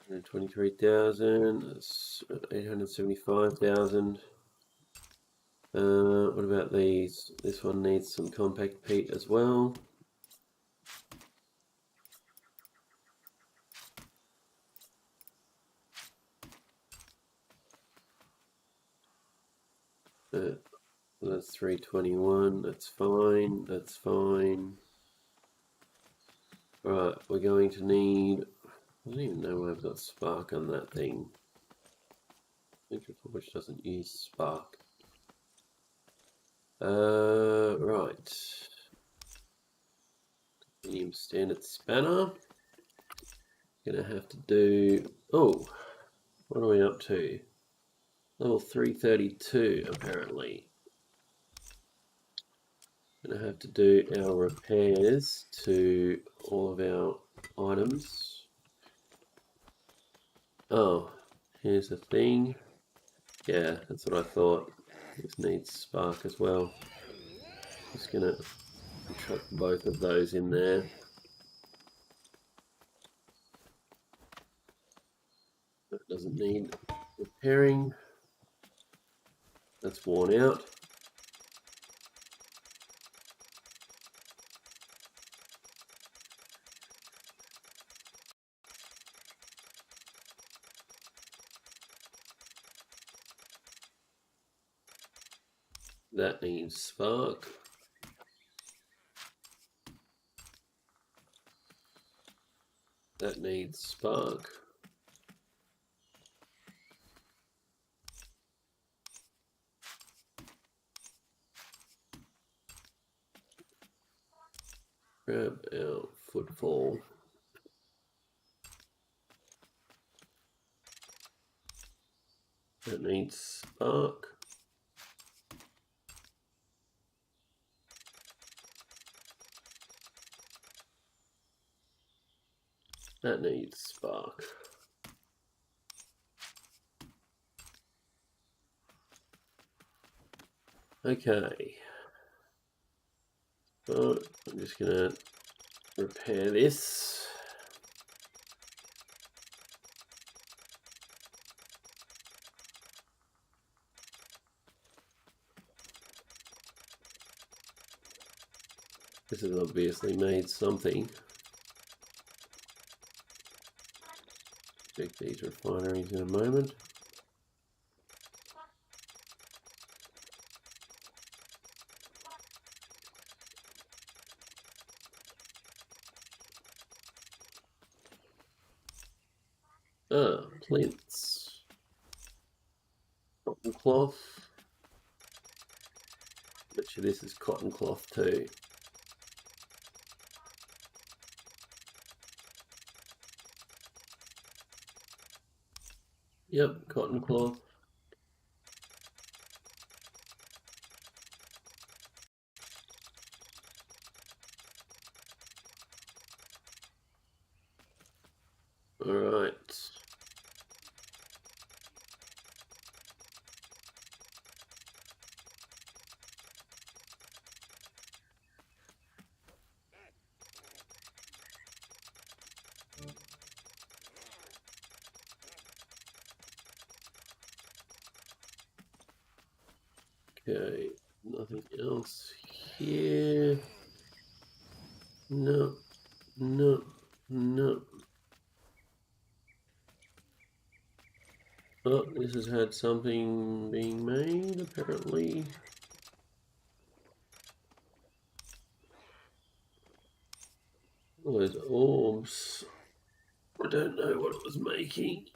123,000, that's 875,000. What about these? This one needs some compact peat as well. That's 321, that's fine, that's fine. Right, we're going to need, I don't even know why I've got spark on that thing. Which doesn't use spark. Right. Medium standard spanner. Gonna have to do. Oh, what are we up to? Level 332 apparently. Gonna have to do our repairs to all of our items. Oh, here's the thing. Yeah, that's what I thought. This needs spark as well. Just gonna chuck both of those in there. That doesn't need repairing. That's worn out. That needs spark. That needs spark. Grab our footfall. That needs spark. That needs spark. Okay. So I'm just gonna repair this. This has obviously made something. Check these refineries in a moment. Ah, plinths. Cotton cloth. Bet you this is cotton cloth too. Yep, cotton cloth. Alright. Okay, nothing else here. No, no, no. Oh, this has had something being made, apparently. All those orbs. I don't know what it was making.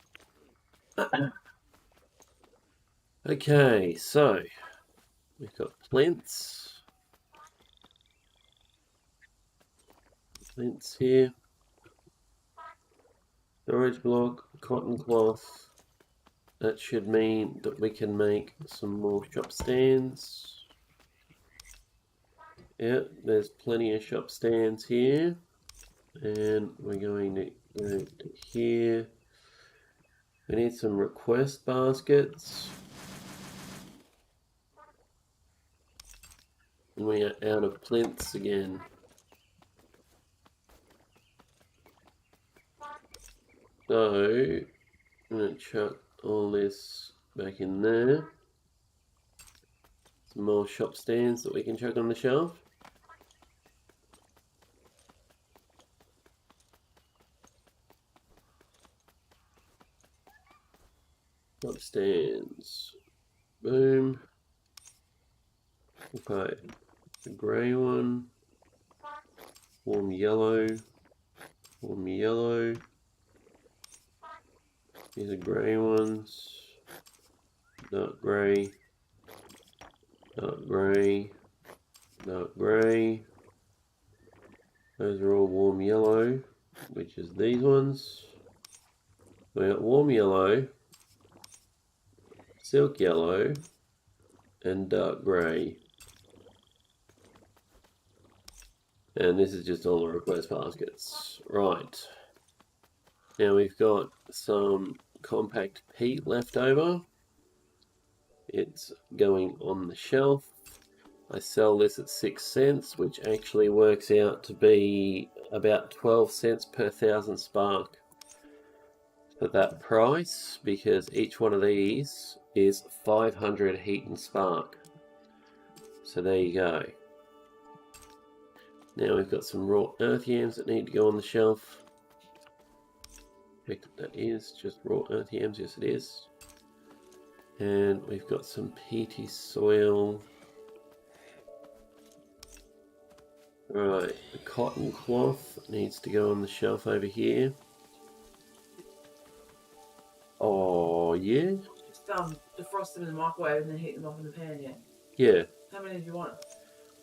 Okay, so we've got plinths. Plinths here. Storage block, cotton cloth. That should mean that we can make some more shop stands. Yeah, there's plenty of shop stands here. And we're going to go to here. We need some request baskets. And we are out of plinths again. So I'm going to chuck all this back in there. Some more shop stands that we can chuck on the shelf. Shop stands. Boom. Okay. The grey one. Warm yellow. Warm yellow. These are grey ones. dark grey, dark grey, dark grey. Those are all warm yellow, which is these ones. We got warm yellow, silk yellow, and dark grey. And this is just all the request baskets. Right. Now we've got some compact peat left over. It's going on the shelf. I sell this at 6 cents, which actually works out to be about 12 cents per 1,000 spark for that price, because each one of these is 500 heat and spark. So there you go. Now we've got some raw earth yams that need to go on the shelf. Check that is just raw earth yams, yes it is. And we've got some peaty soil. Right, the cotton cloth needs to go on the shelf over here. Oh, yeah? Just defrost them in the microwave and then heat them up in the pan, yeah? Yeah. How many do you want?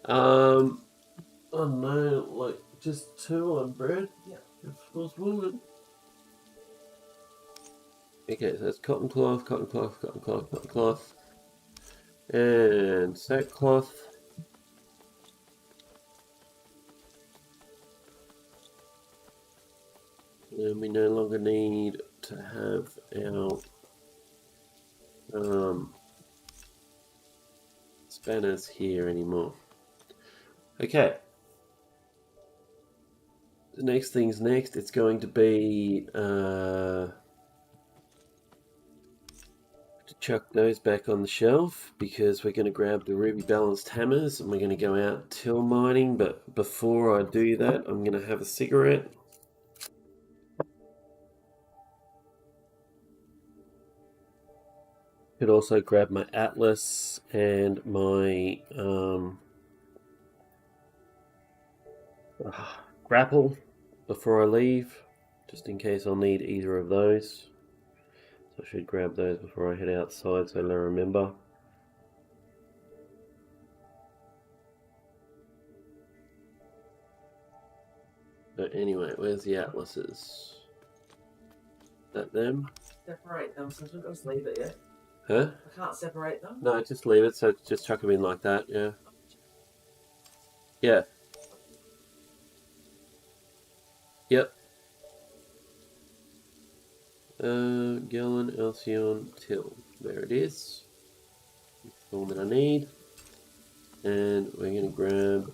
I don't know, like just 2 on bread. Yeah. If possible. Okay, so that's cotton cloth, cotton cloth, cotton cloth, cotton cloth. And sackcloth. And we no longer need to have our spanners here anymore. Okay. The next thing's next. It's going to be to chuck those back on the shelf, because we're going to grab the ruby balanced hammers and we're going to go out till mining. But before I do that, I'm going to have a cigarette. Could also grab my atlas and my grapple before I leave, just in case I'll need either of those. So I should grab those before I head outside so I remember. But anyway, where's the atlases? Is that them? Separate them, so I just leave it, yeah? Huh? I can't separate them? No, just leave it, so just chuck them in like that, yeah. Yeah. Yep. Gallon, Alcyon, Till. There it is. All that I need. And we're going to grab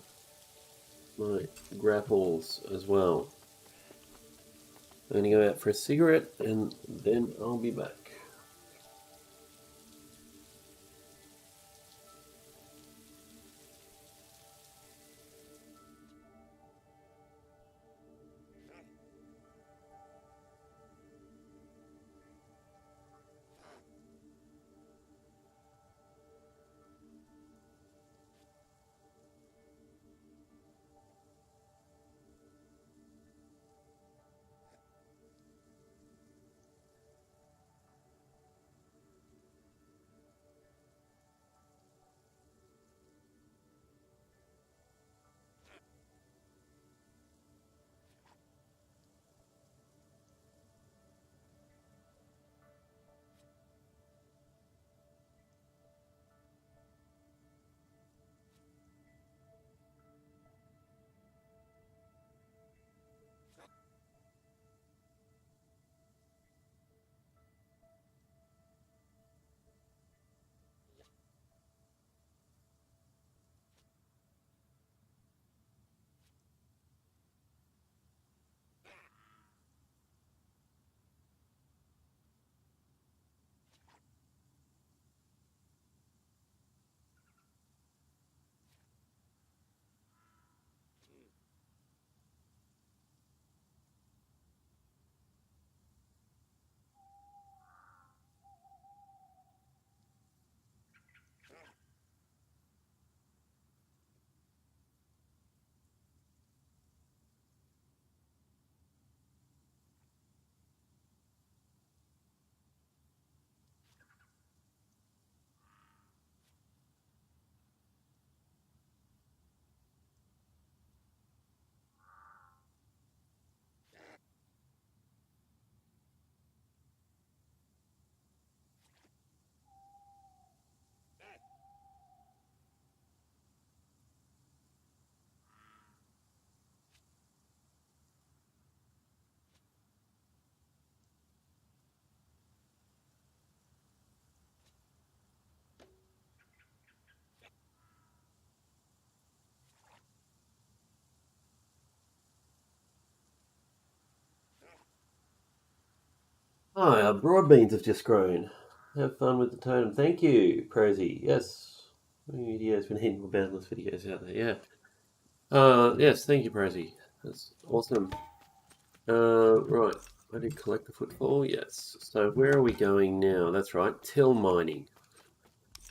my grapples as well. I'm going to go out for a cigarette and then I'll be back. Hi, our broad beans have just grown. Have fun with the totem. Thank you, Prosy. Yes. Videos been hitting more Boundless videos out there, yeah. Yes, thank you, Prosy. That's awesome. Right. I did collect the footfall, yes. So where are we going now? That's right, till mining.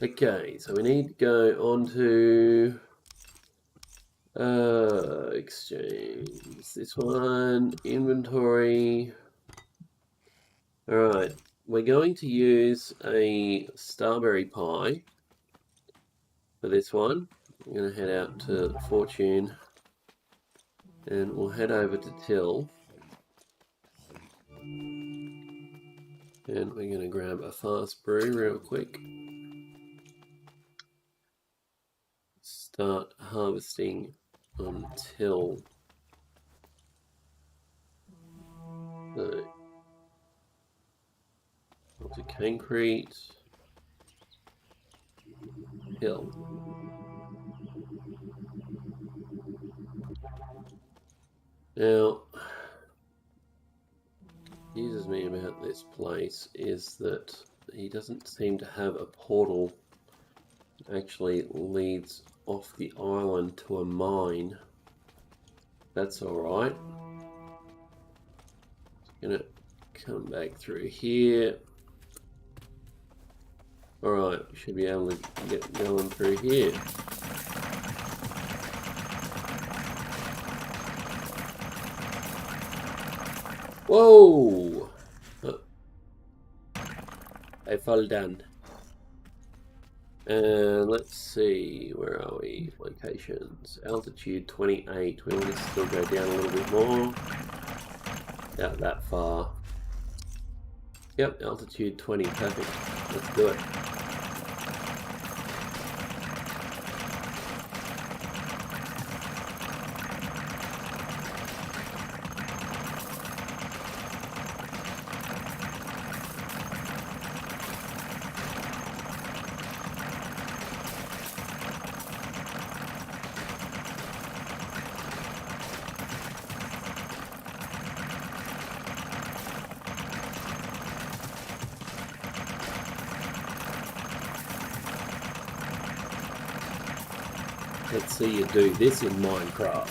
Okay, so we need to go on to exchange. This one, inventory. Alright, we're going to use a starberry pie for this one. I'm going to head out to Fortune and we'll head over to Till and we're going to grab a fast brew real quick. Start harvesting on Till. So, onto concrete, Till. Now, confuses me about this place is that he doesn't seem to have a portal that actually leads off the island to a mine. That's alright. Gonna come back through here. Alright, we should be able to get going through here. Whoa! I fall down. And let's see, where are we? Locations. Altitude 28. We want to still go down a little bit more. Not that far. Yep, altitude 20. Perfect. Let's do it. Let's see you do this in Minecraft.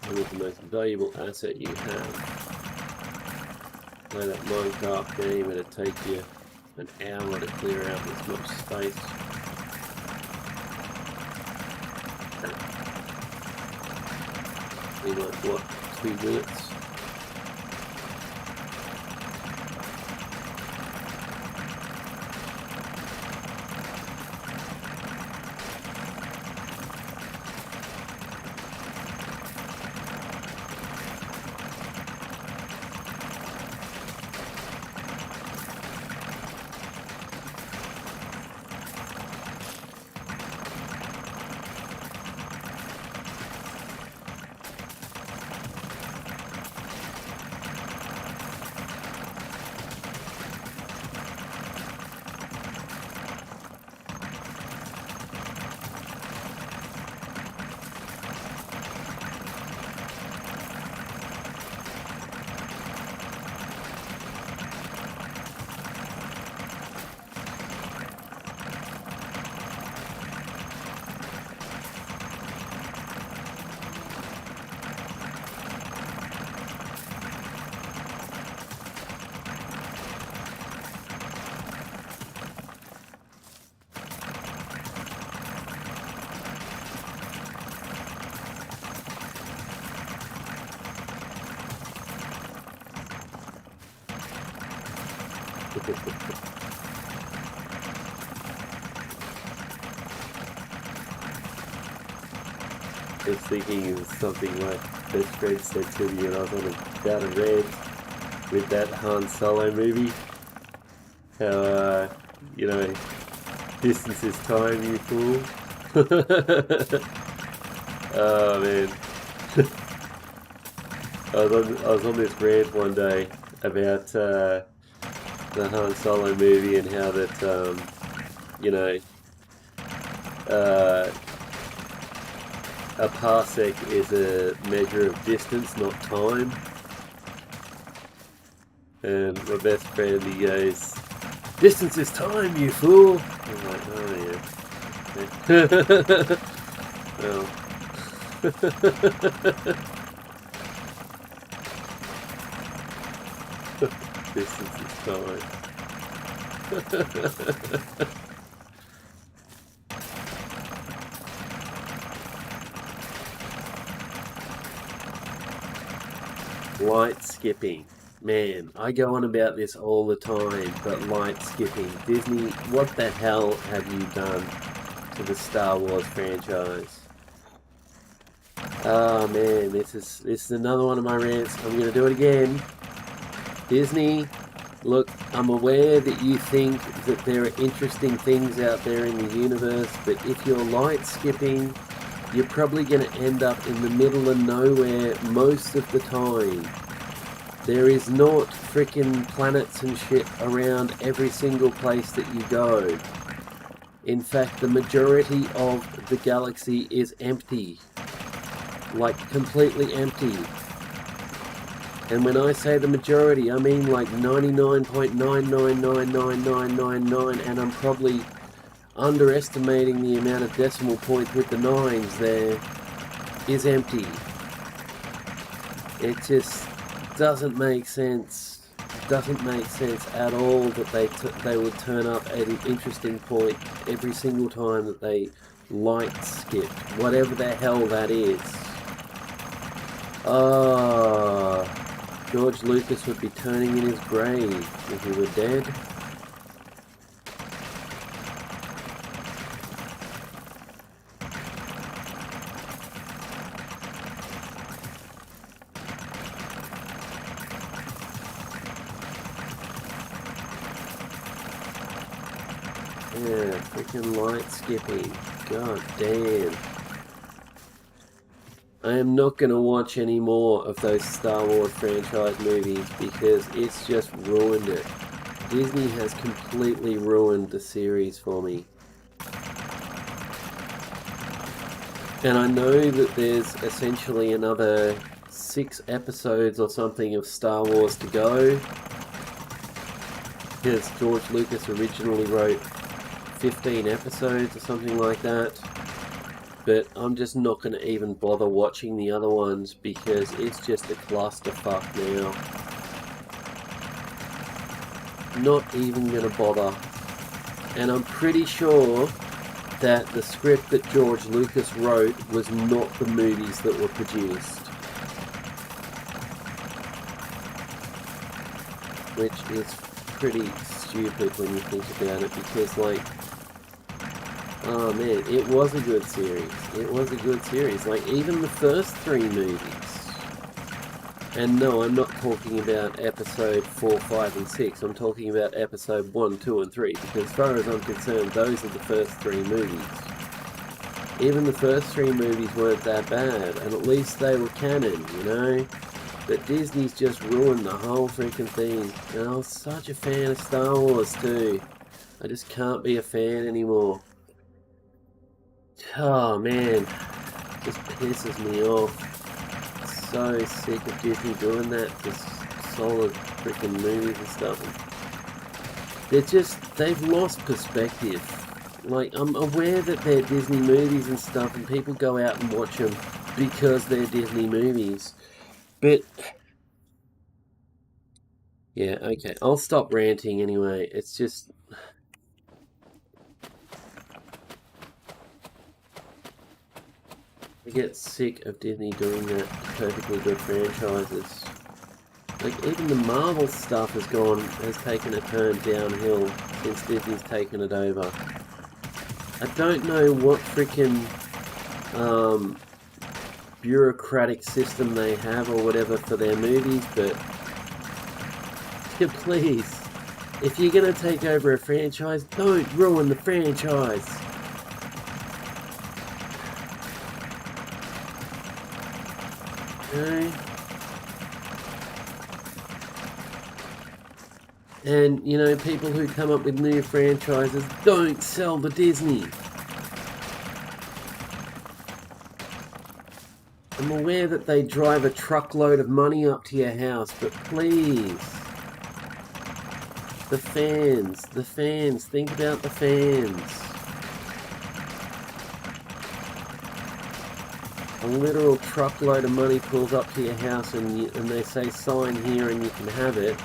What is the most valuable asset you have? Play that Minecraft game, it'll take you an hour to clear out this much space. In like, what, 2 minutes? I was thinking of something like Best Grade said to me when I was on about a rant with that Han Solo movie. How, distance is time, you fool. Oh man. I was on this rant one day about the Han Solo movie and how that, you know, uh, a parsec is a measure of distance, not time. And my best friend, he goes, "Distance is time, you fool!" I'm like, oh yeah. Okay. Well. Distance is time. Light skipping. Man, I go on about this all the time, but light skipping. Disney, what the hell have you done to the Star Wars franchise? Oh man, this is another one of my rants. I'm gonna do it again. Disney, look, I'm aware that you think that there are interesting things out there in the universe, but if you're light skipping, you're probably going to end up in the middle of nowhere most of the time. There is not freaking planets and shit around every single place that you go. In fact, the majority of the galaxy is empty. Like, completely empty. And when I say the majority, I mean like 99.999999, and I'm probably underestimating the amount of decimal points with the nines there, is empty. It just doesn't make sense. Doesn't make sense at all that they would turn up at an interesting point every single time that they light skip, whatever the hell that is. George Lucas would be turning in his grave if he were dead. Yeah, freaking light skipping. God damn. I am not going to watch any more of those Star Wars franchise movies because it's just ruined it. Disney has completely ruined the series for me. And I know that there's essentially another 6 episodes or something of Star Wars to go, because George Lucas originally wrote 15 episodes or something like that. But I'm just not going to even bother watching the other ones because it's just a clusterfuck now. Not even going to bother. And I'm pretty sure that the script that George Lucas wrote was not the movies that were produced. Which is pretty stupid when you think about it, because like, oh man, it was a good series. It was a good series. Like, even the first 3 movies. And no, I'm not talking about episode 4, 5, and 6. I'm talking about episode 1, 2, and 3. Because as far as I'm concerned, those are the first 3 movies. Even the first 3 movies weren't that bad. And at least they were canon, you know? But Disney's just ruined the whole freaking thing. And I was such a fan of Star Wars too. I just can't be a fan anymore. Oh man, just pisses me off. So sick of Disney doing that to solid freaking movies and stuff. They've lost perspective. Like, I'm aware that they're Disney movies and stuff, and people go out and watch them because they're Disney movies. But yeah, okay, I'll stop ranting anyway. It's just, I get sick of Disney doing that to perfectly good franchises. Like, even the Marvel stuff has taken a turn downhill since Disney's taken it over. I don't know what freaking bureaucratic system they have or whatever for their movies, but yeah, please, if you're gonna take over a franchise, don't ruin the franchise. Okay? And, you know, people who come up with new franchises don't sell to Disney. I'm aware that they drive a truckload of money up to your house, but please, the fans, think about the fans. A literal truckload of money pulls up to your house and they say sign here and you can have it.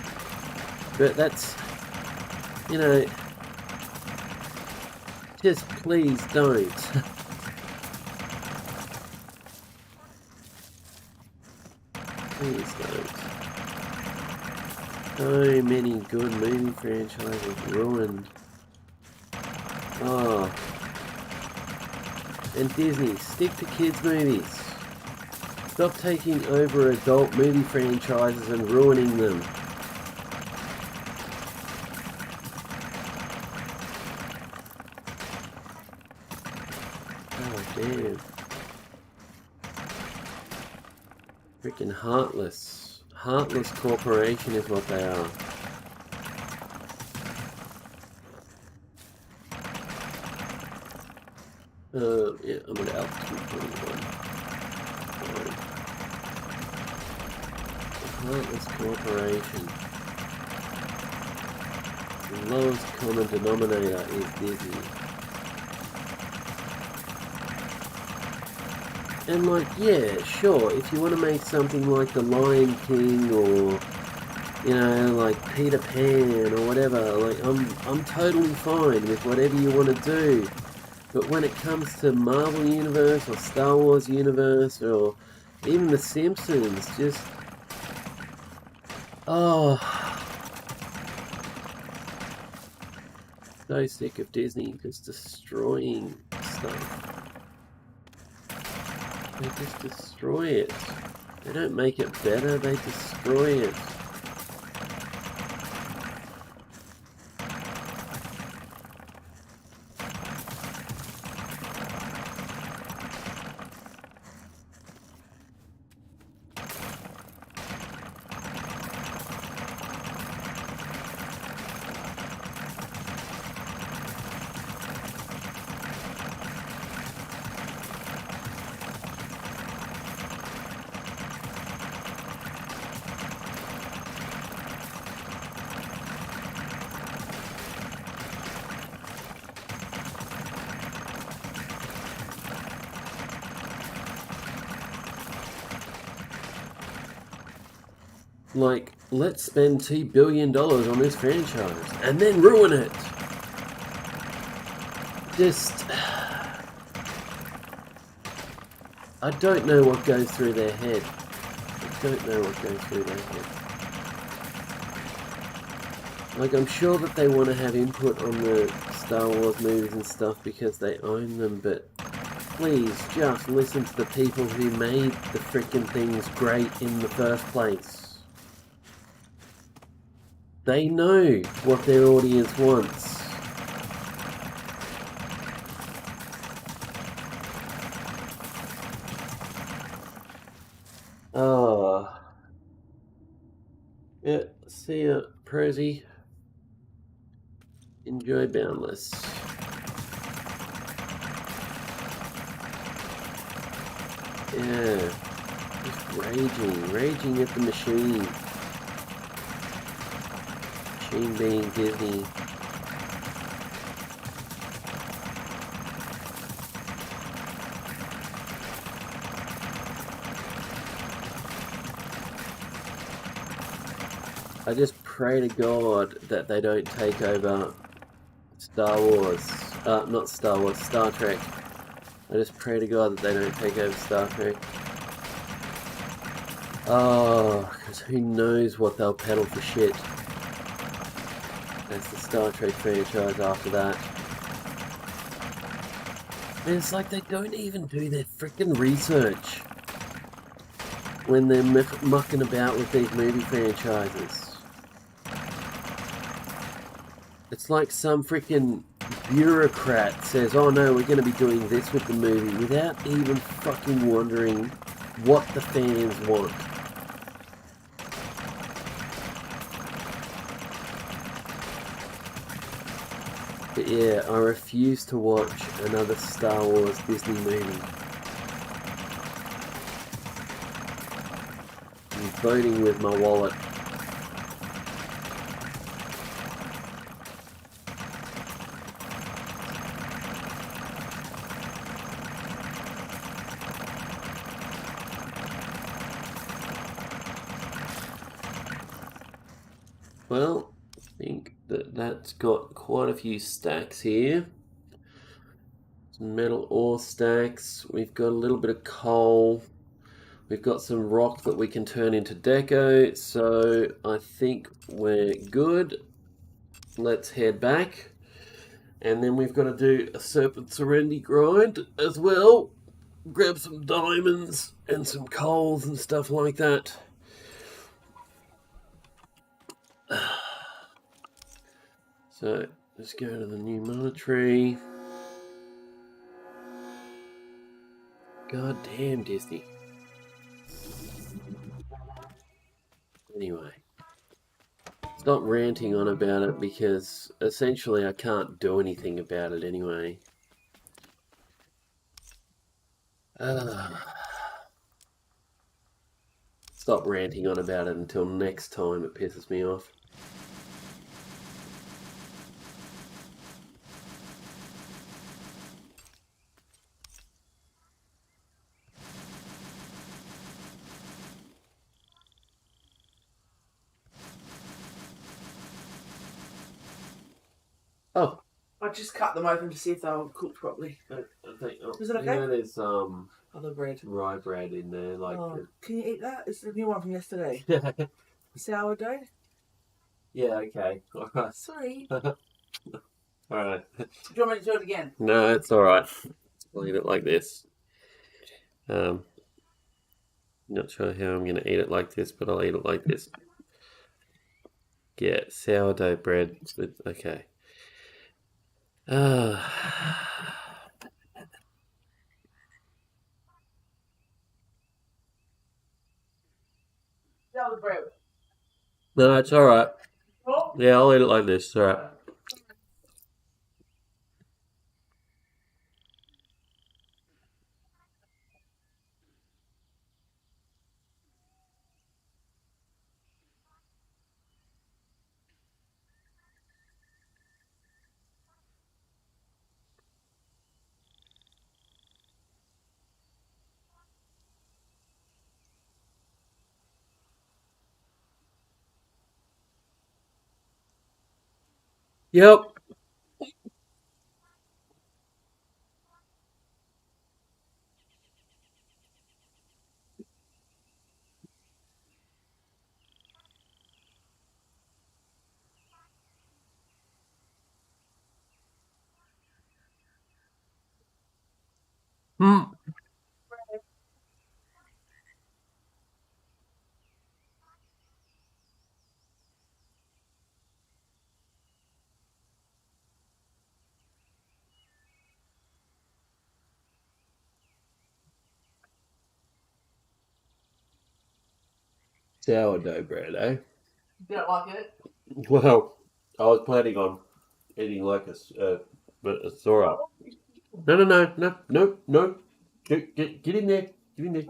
But that's, you know, just please don't. Please don't. So many good movie franchises ruined. Oh. And Disney, stick to kids' movies. Stop taking over adult movie franchises and ruining them. Oh, damn. Freaking heartless. Heartless corporation is what they are. Yeah, I'm gonna altitude 21. Heartless corporation. The lowest common denominator is Disney. And like, yeah, sure, if you want to make something like The Lion King or, you know, like Peter Pan or whatever, like I'm totally fine with whatever you want to do. But when it comes to Marvel Universe or Star Wars Universe or even The Simpsons, just... oh... so sick of Disney just destroying stuff. They just destroy it. They don't make it better, they destroy it. Like, let's spend $2 billion on this franchise and then ruin it. Just... I don't know what goes through their head. I don't know what goes through their head. Like, I'm sure that they want to have input on the Star Wars movies and stuff because they own them, but please just listen to the people who made the frickin' things great in the first place. They know what their audience wants. Oh. Yeah, see ya, Prosy. Enjoy Boundless. Yeah. Just raging at the machine. Machine being Disney. I just pray to God that they don't take over Star Wars. Not Star Wars, Star Trek. I just pray to God that they don't take over Star Trek. Oh, because who knows what they'll peddle for shit. That's the Star Trek franchise after that. And it's like they don't even do their freaking research when they're mucking about with these movie franchises. It's like some freaking bureaucrat says, oh no, we're going to be doing this with the movie without even fucking wondering what the fans want. But yeah, I refuse to watch another Star Wars Disney movie. I'm voting with my wallet. Well, I think that's got quite a few stacks here. Some metal ore stacks. We've got a little bit of coal. We've got some rock that we can turn into deco. So I think we're good. Let's head back. And then we've got to do a Serpent Serenity grind as well. Grab some diamonds and some coals and stuff like that. So let's go to the new monetary. God damn, Disney. Anyway, stop ranting on about it because essentially I can't do anything about it anyway. Stop ranting on about it until next time. It pisses me off. Oh, I just cut them open to see if they were cooked properly. I think. Oh, Is it okay? You know, there's Other bread. rye bread in there, like. Oh, can you eat that? It's the new one from yesterday. Sourdough. Yeah. Okay. All right. Sorry. All right. Do you want me to do it again? No, it's all right. I'll eat it like this. Not sure how I'm gonna eat it like this, but I'll eat it like this. Yeah, sourdough bread. Okay. That was bread. No, it's all right. Oh. Yeah, I'll eat it like this. It's all right. Yep. Hmm. Sourdough bread, eh? You don't like it? Well, I was planning on eating like but it's all right. No, no, no, no, no, no. Get in there. Get in there.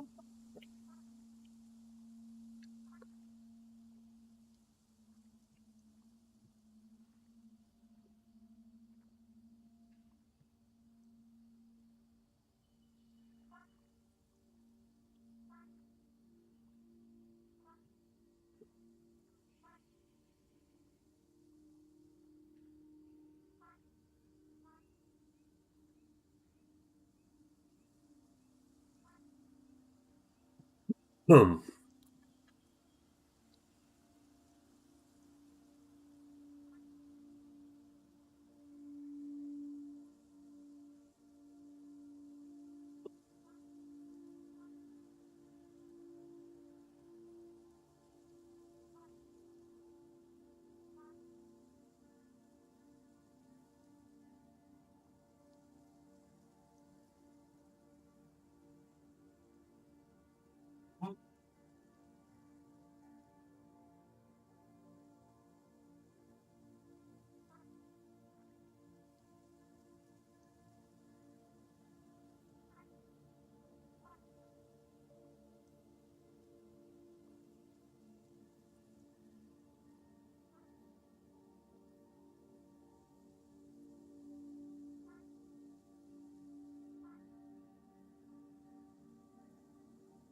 Hmm.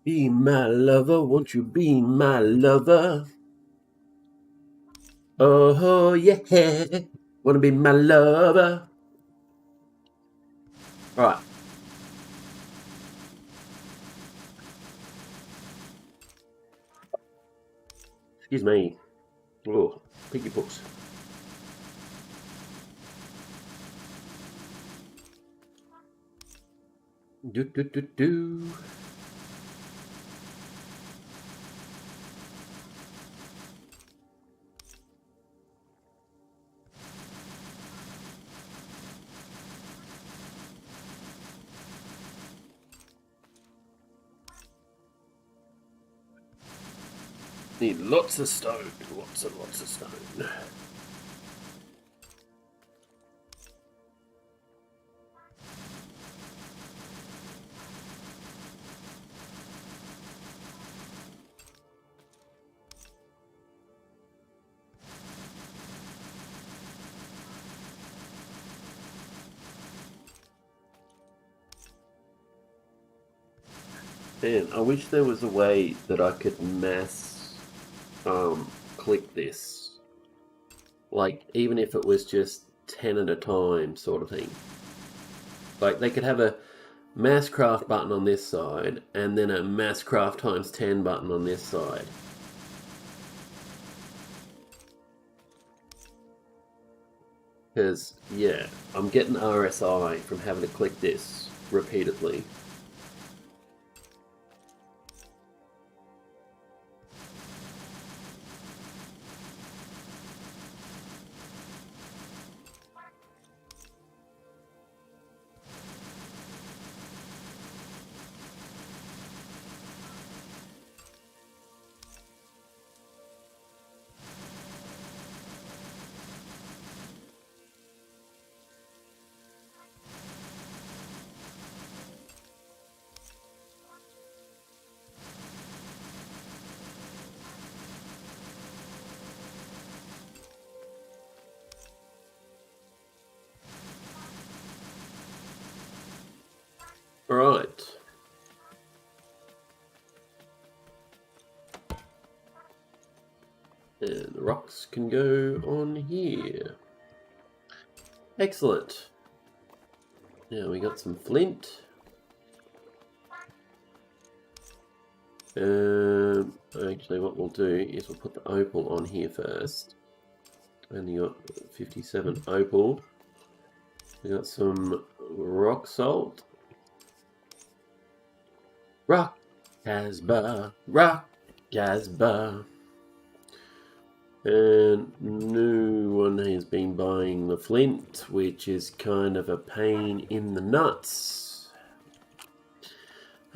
Be my lover, won't you be my lover? Oh yeah, wanna be my lover? Alright. Excuse me. Oh, piggy books. Do do do do. Need lots of stone. Lots and lots of stone. Man, I wish there was a way that I could mass click this. Like, even if it was just 10 at a time sort of thing. Like, they could have a mass craft button on this side and then a mass craft times 10 button on this side. Because, yeah, I'm getting RSI from having to click this repeatedly. Alright. And the rocks can go on here. Excellent. Now we got some flint. Actually, what we'll do is we'll put the opal on here first. Only got 57 opal. We got some rock salt. Rock Casbah, rock Casbah. And no one has been buying the flint, which is kind of a pain in the nuts.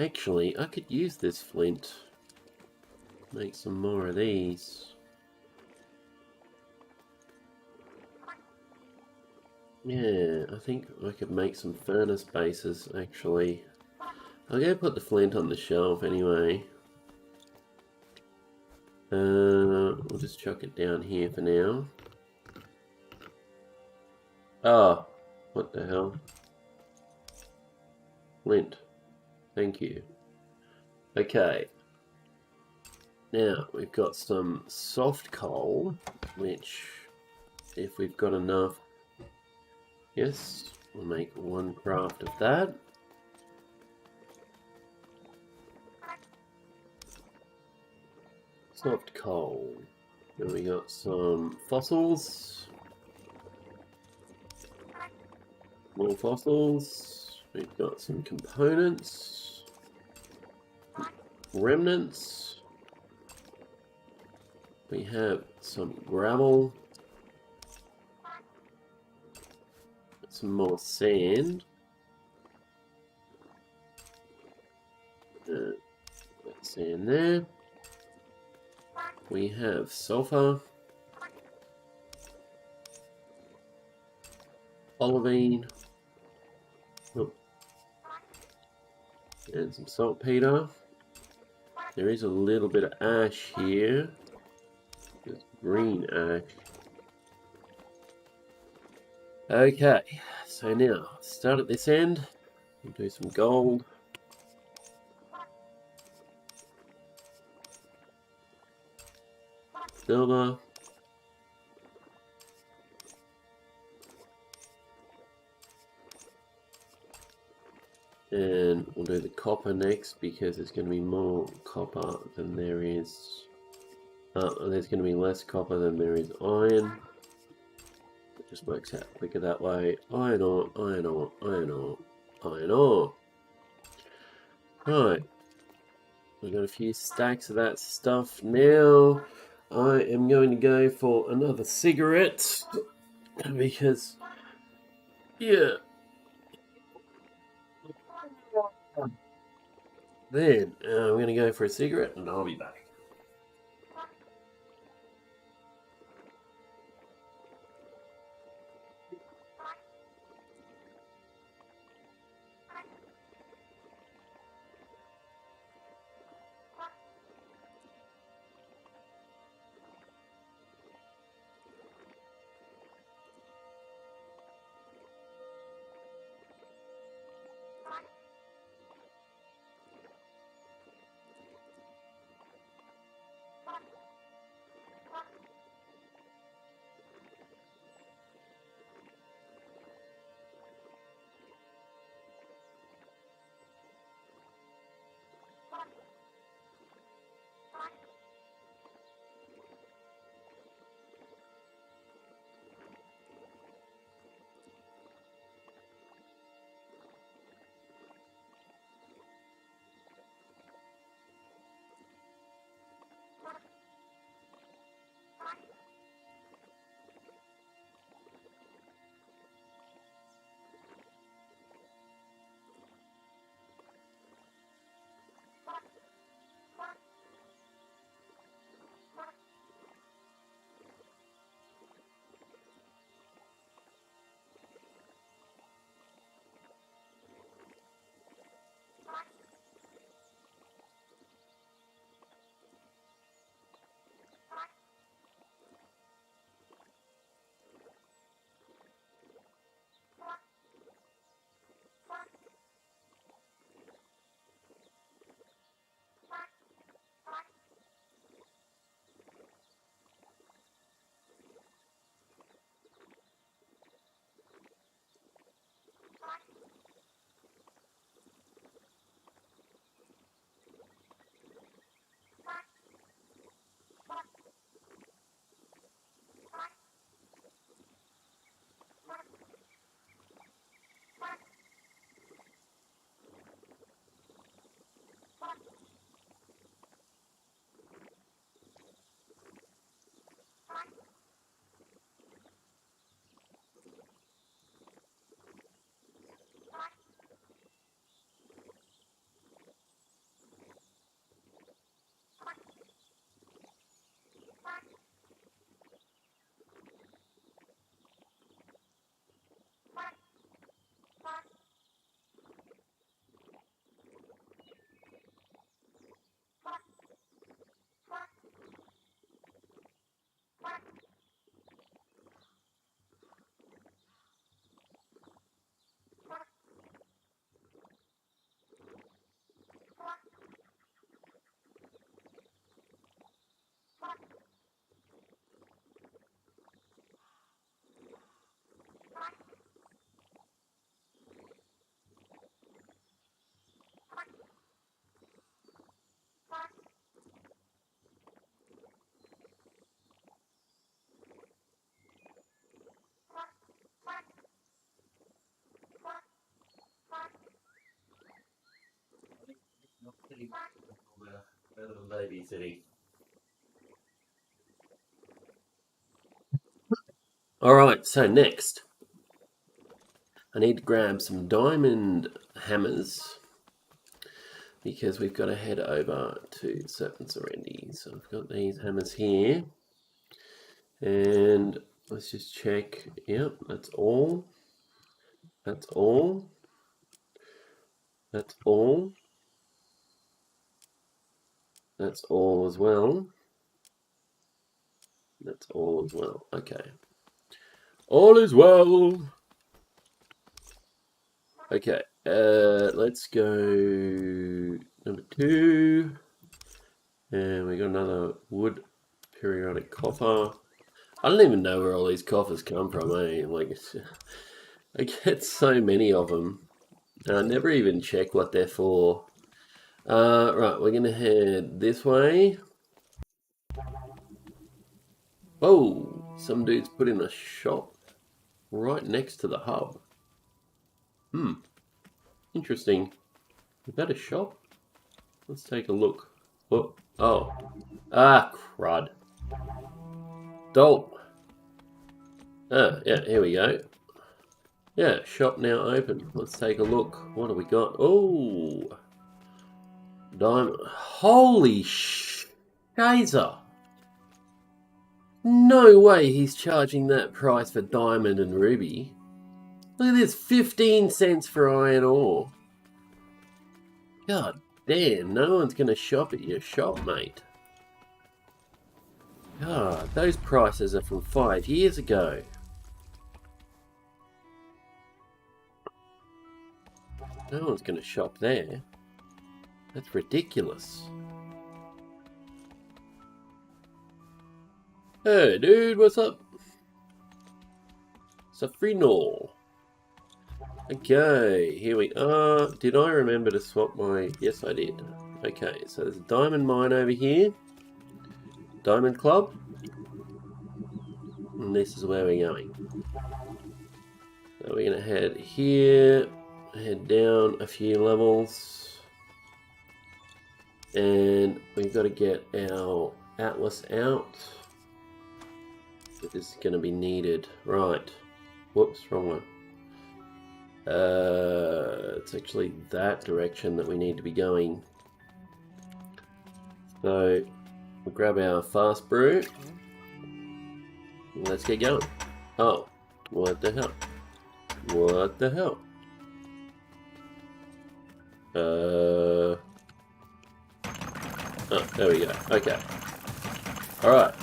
Actually, I could use this flint. Make some more of these. Yeah, I think I could make some furnace bases, actually. I'll go put the flint on the shelf anyway. We'll just chuck it down here for now. Oh, what the hell? Flint. Thank you. Okay. Now, we've got some soft coal, which, if we've got enough, yes, we'll make one craft of that. Soft coal. Then we got some fossils. More fossils. We've got some components. Remnants. We have some gravel. Some more sand. Sand there. We have sulfur, olivine, and some saltpeter. There is a little bit of ash here, just green ash. Okay, so now start at this end. We'll do some gold. silver. And we'll do the copper next because there's going to be more copper than there is. There's going to be less copper than there is iron. It just works out quicker that way. Iron ore, iron ore, iron ore, iron ore. Right. We've got a few stacks of that stuff now. I am going to go for another cigarette because, yeah. Then I'm going to go for a cigarette and I'll be back. Babysitting. Alright, so next I need to grab some diamond hammers because we've got to head over to Serpent Serenity. So I've got these hammers here and let's just check. Yep, that's all. That's all. That's all. That's all as well. That's all as well. Okay. All is well. Okay. Let's go number 2. And we got another wood periodic coffer. I don't even know where all these coffers come from, eh? Like, I get so many of them, and I never even check what they're for. Right, we're gonna head this way. Oh, some dude's put in a shop right next to the hub. Interesting. Is that a shop? Let's take a look. Oh, crud. Dope. Yeah, here we go. Yeah, shop now open. Let's take a look. What do we got? Oh, diamond. Holy shizer. No way he's charging that price for diamond and ruby. Look at this, 15 cents for iron ore. God damn, no one's going to shop at your shop, mate. God, those prices are from 5 years ago. No one's going to shop there. That's ridiculous. Hey, dude, what's up? Safrino. Okay, here we are. Did I remember to swap my... Yes, I did. Okay, so there's a diamond mine over here. Diamond club. And this is where we're going. So we're going to head here. Head down a few levels. And we've got to get our atlas out. This is going to be needed. Right. Whoops, wrong one. It's actually that direction that we need to be going. So we'll grab our fast brew. Let's get going. Oh, what the hell? What the hell? Oh, there we go. Okay. Alright.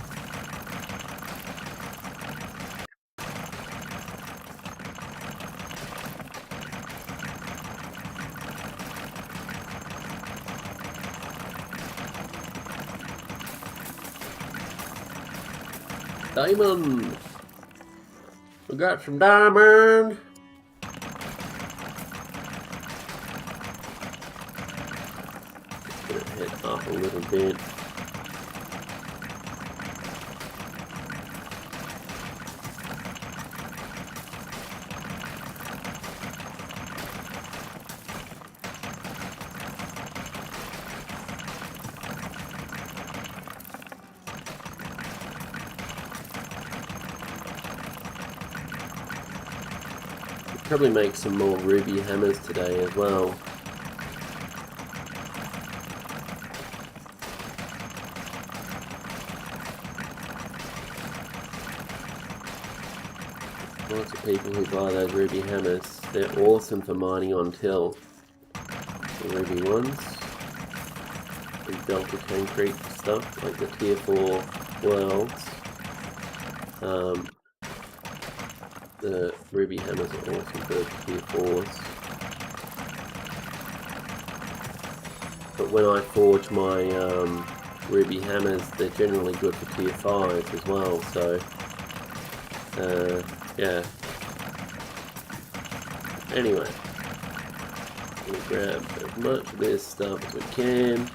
Diamond! We got some diamond! Just gonna head up a little bit. Probably make some more ruby hammers today as well. Lots of people who buy those ruby hammers. They're awesome for mining on till. The ruby ones. The Delta concrete stuff, like the tier 4 worlds. The ruby hammers are awesome for tier 4s. But when I forge my ruby hammers, they're generally good for tier 5s as well, so yeah. Anyway, we'll grab as much of this stuff as we can.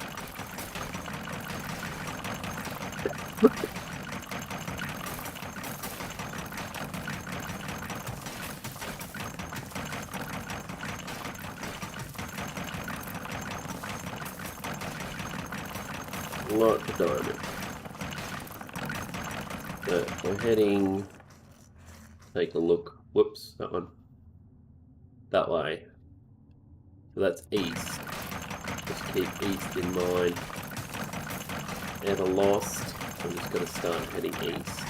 Lot of diamond. So we're heading, take a look, whoops, that one, that way. So that's east. Just keep east in mind. Ever lost, I'm just going to start heading east.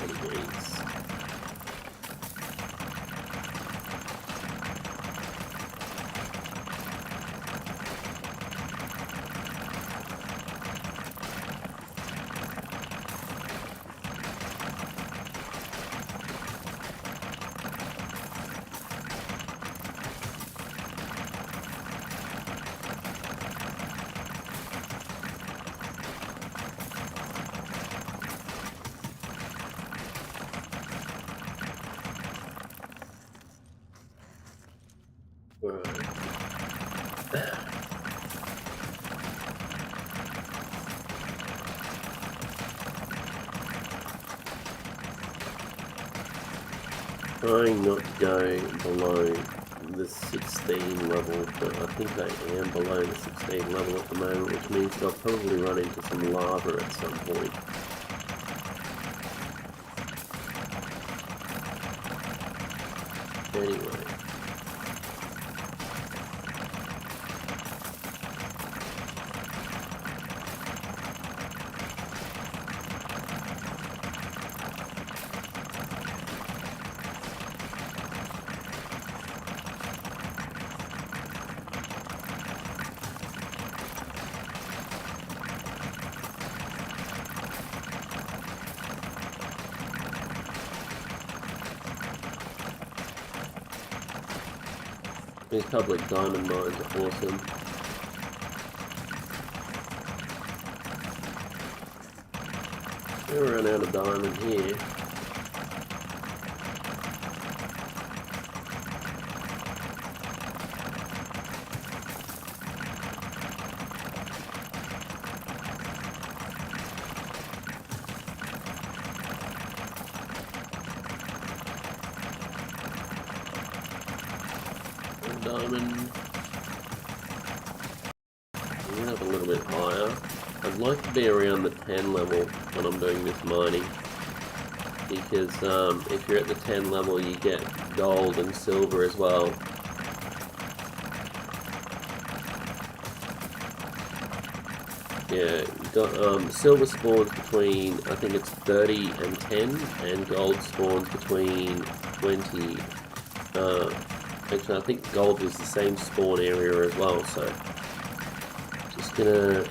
Anyways. Trying not to go below the 16 level, but I think I am below the 16 level at the moment, which means that I'll probably run into some lava at some point. Anyway. These public diamond mines are awesome. We'll run out of diamond here. Diamond. We'll have a little bit higher. I'd like to be around the 10 level when I'm doing this mining, because if you're at the 10 level you get gold and silver as well. Yeah, silver spawns between, I think it's 30 and 10, and gold spawns between 20. Actually, I think gold is the same spawn area as well, so just gonna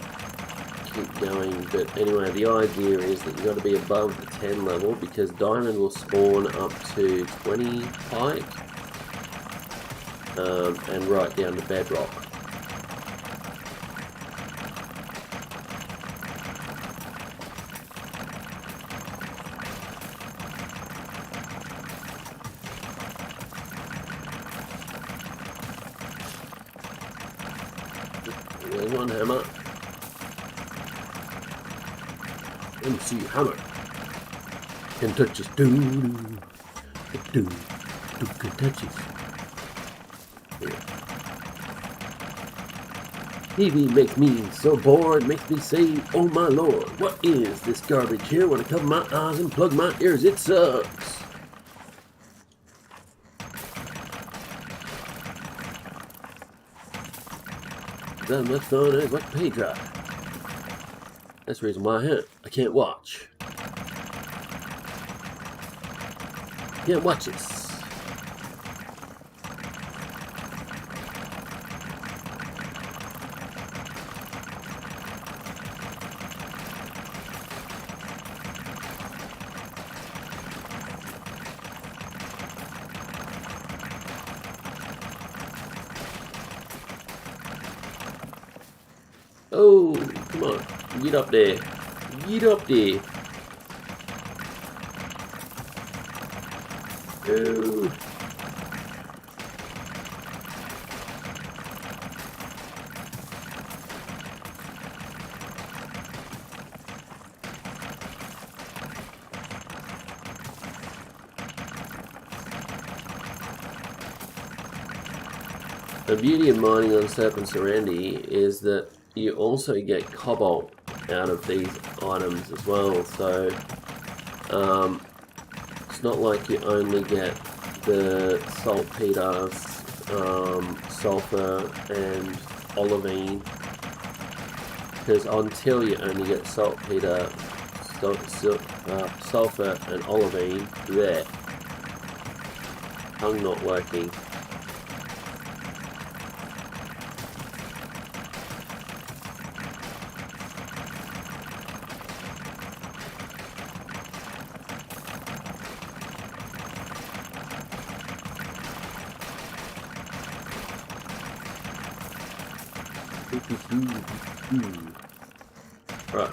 keep going. But anyway, the idea is that you've got to be above the 10 level, because diamond will spawn up to 20 height and right down to bedrock. There's one hammer. MC Hammer can touch us. Can touch us. Yeah. TV makes me so bored, makes me say, oh my lord, what is this garbage here? When I cover my eyes and plug my ears, it sucks. That my phone is like pay drive. That's the reason why I can't watch. Can't watch this. Oh, come on. Get up there. Get up there. Oh. The beauty of mining on Serpent Serenity is that you also get cobalt out of these items as well, so it's not like you only get the saltpeter, sulfur and olivine, because until you only get saltpeter, sulfur and olivine. There. Tongue not working. Right.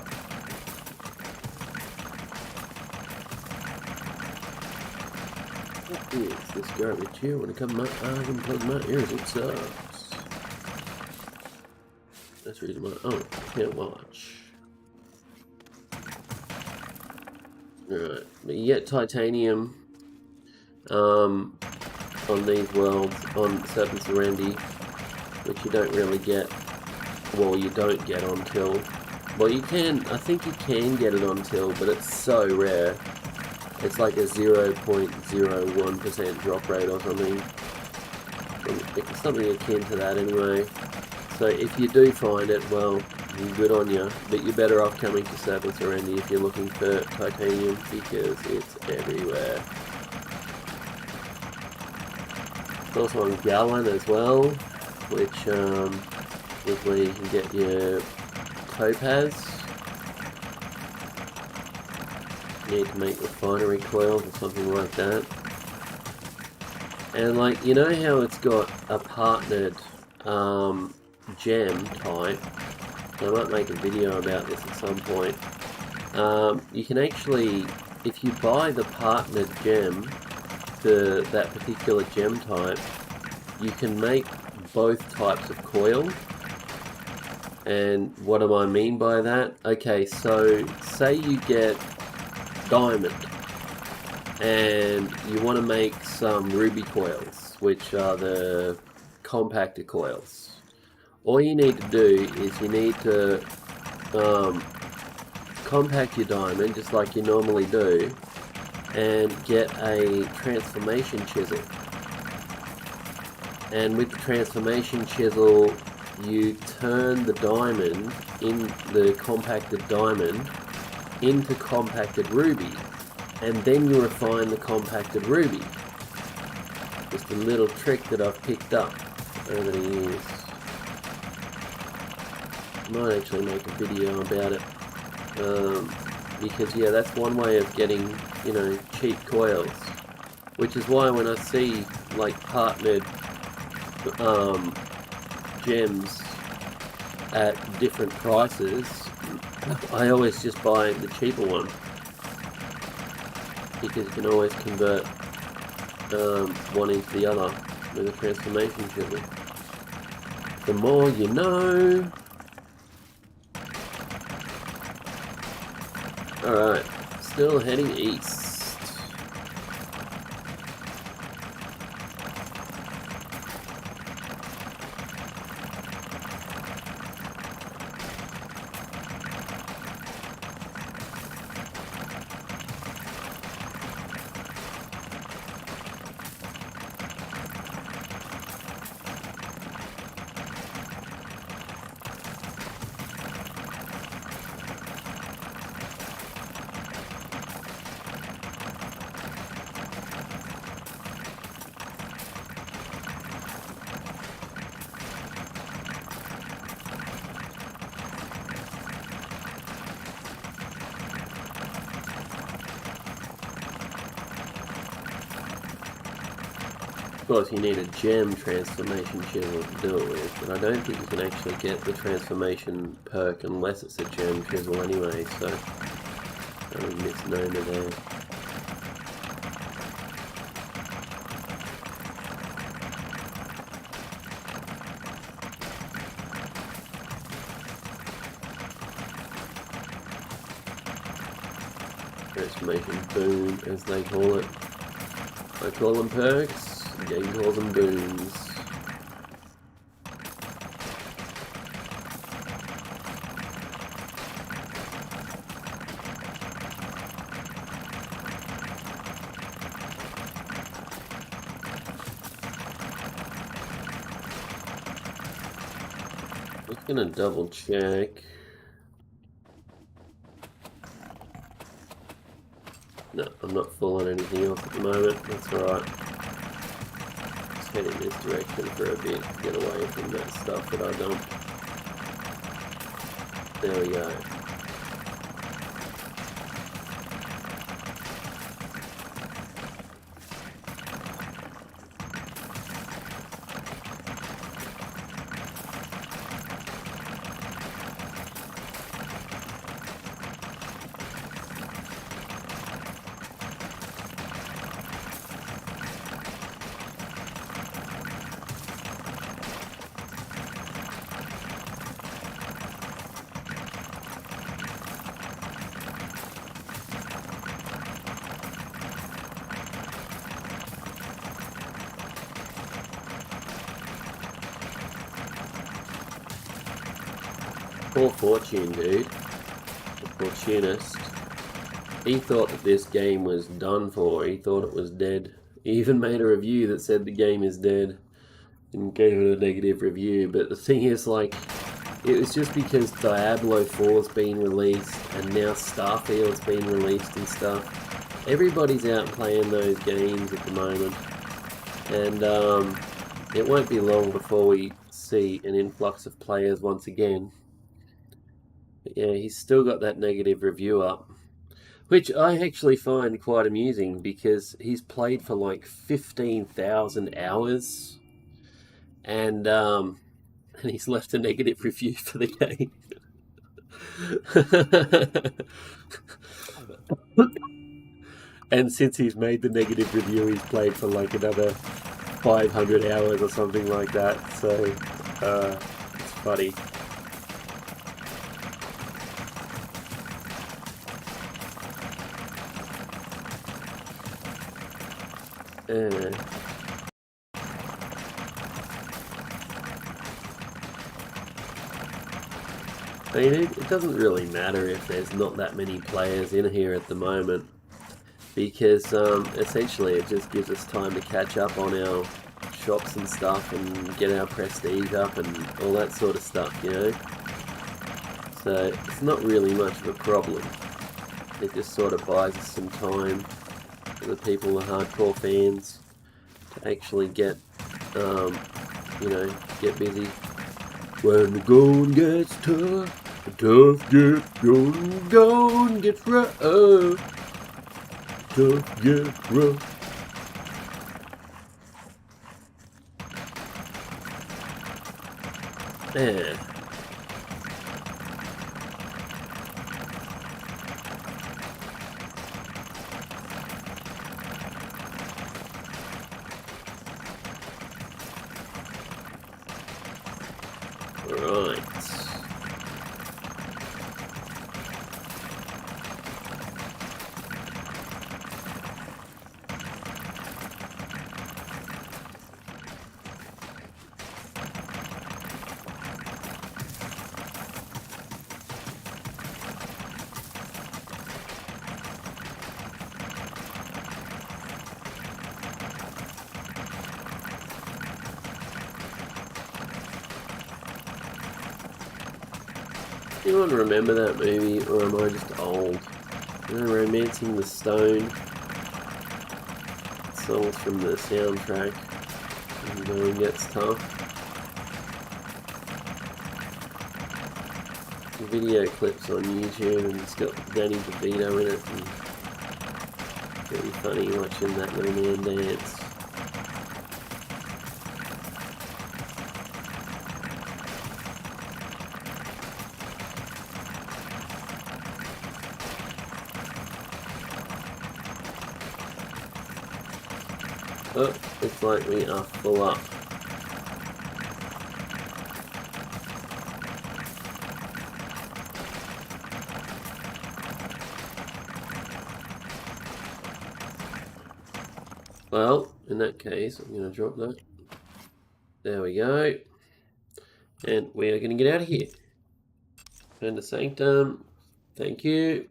What is this garbage here? When it comes to my eyes and plug my ears, it sucks. That's the reason why. Oh, I can't watch. Alright, but you get titanium on these worlds, on Serpent Serendi, which you don't really get. Well, you don't get on Till. Well, you can, I think you can get it on Till, but it's so rare. It's like a 0.01% drop rate or something. It's something akin to that anyway. So if you do find it, well, good on you. But you're better off coming to Serpent Serendi if you're looking for titanium, because it's everywhere. It's also on Gallon as well, which is where you can get your topaz. You need to make refinery coils or something like that. And like, you know how it's got a partnered gem type? So I might make a video about this at some point. You can actually, if you buy the partnered gem for that particular gem type, you can make both types of coil. And what do I mean by that? Okay, so say you get diamond and you want to make some ruby coils, which are the compactor coils. All you need to do is you need to compact your diamond just like you normally do and get a transformation chisel. And with the transformation chisel, you turn the diamond, in the compacted diamond, into compacted ruby, and then you refine the compacted ruby. Just a little trick that I've picked up over the years. I might actually make a video about it, because yeah, that's one way of getting, you know, cheap coils, which is why when I see like partnered gems at different prices, I always just buy the cheaper one, because you can always convert one into the other with a transformation chisel. The more you know. Alright, still heading east. Of course, you need a gem transformation chisel to do it with, but I don't think you can actually get the transformation perk unless it's a gem chisel anyway, so a misnomer there. Transformation boom, as they call it. I call them perks. Game calls them booms. I'm gonna double check. No, I'm not full on anything else at the moment. That's alright. Just head in this direction for a bit to get away from that stuff that I dumped. There we go. Poor Fortune, dude. The Fortunist. He thought that this game was done for. He thought it was dead. He even made a review that said the game is dead and gave it a negative review. But the thing is, like, it was just because Diablo 4's been released and now Starfield's been released and stuff. Everybody's out playing those games at the moment. And it won't be long before we see an influx of players once again. But yeah, he's still got that negative review up, which I actually find quite amusing because he's played for like 15,000 hours, and he's left a negative review for the game. And since he's made the negative review, he's played for like another 500 hours or something like that. So it's funny. I mean, it doesn't really matter if there's not that many players in here at the moment, because essentially it just gives us time to catch up on our shops and stuff and get our prestige up and all that sort of stuff, you know? So it's not really much of a problem. It just sort of buys us some time for the people, the hardcore fans, to actually get, you know, get busy. When the going gets tough, the tough get going gets rough. Tough get rough. Man. Right. Anyone remember that movie, or am I just old? You know, Romancing the Stone. Songs from the soundtrack. And Going Gets Tough. The video clips on YouTube, and it's got Danny DeVito in it. And it's really funny watching that little man dance. Oh, looks like we are full up. Well, in that case, I'm going to drop that. There we go. And we are going to get out of here. Turn to Sanctum. Thank you.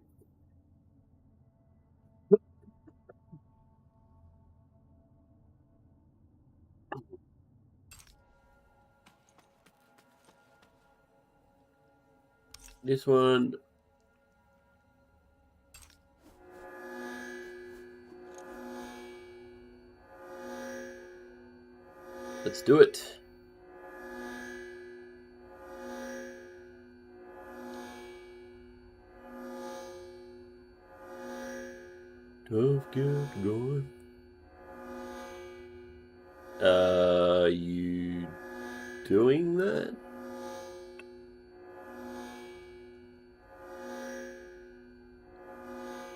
This one. Let's do it. Tough get going. You doing that?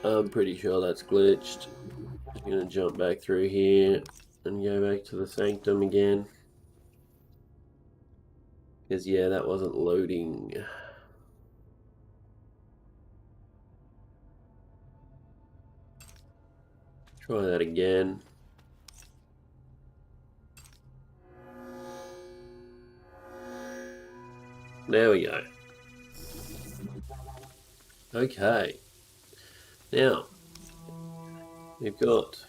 I'm pretty sure that's glitched. Just gonna jump back through here and go back to the sanctum again. Because, yeah, that wasn't loading. Try that again. There we go. Okay. Now, we've got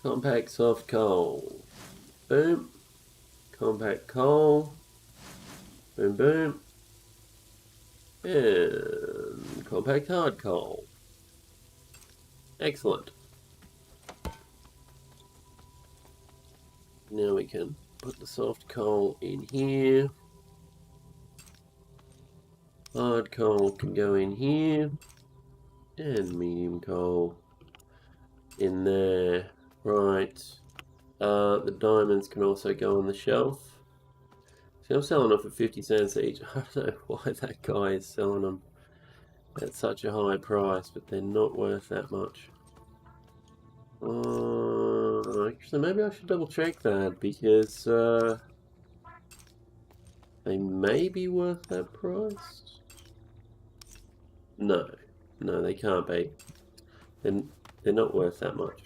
compact soft coal. Boom. Compact coal. Boom, boom. And compact hard coal. Excellent. Now we can put the soft coal in here. Hard coal can go in here. And medium coal in there. Right. The diamonds can also go on the shelf. See, I'm selling them for 50 cents each. I don't know why that guy is selling them at such a high price, but they're not worth that much. Actually, maybe I should double check that, because they may be worth that price. No, they can't be. They're not worth that much.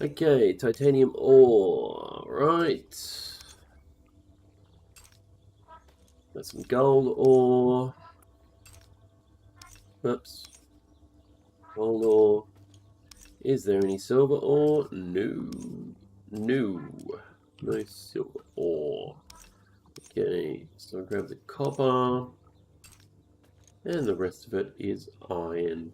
Okay, titanium ore, right. Got some gold ore. Oops. Gold ore. Is there any silver ore? No. No silver ore. Okay, so I'll grab the copper. And the rest of it is iron.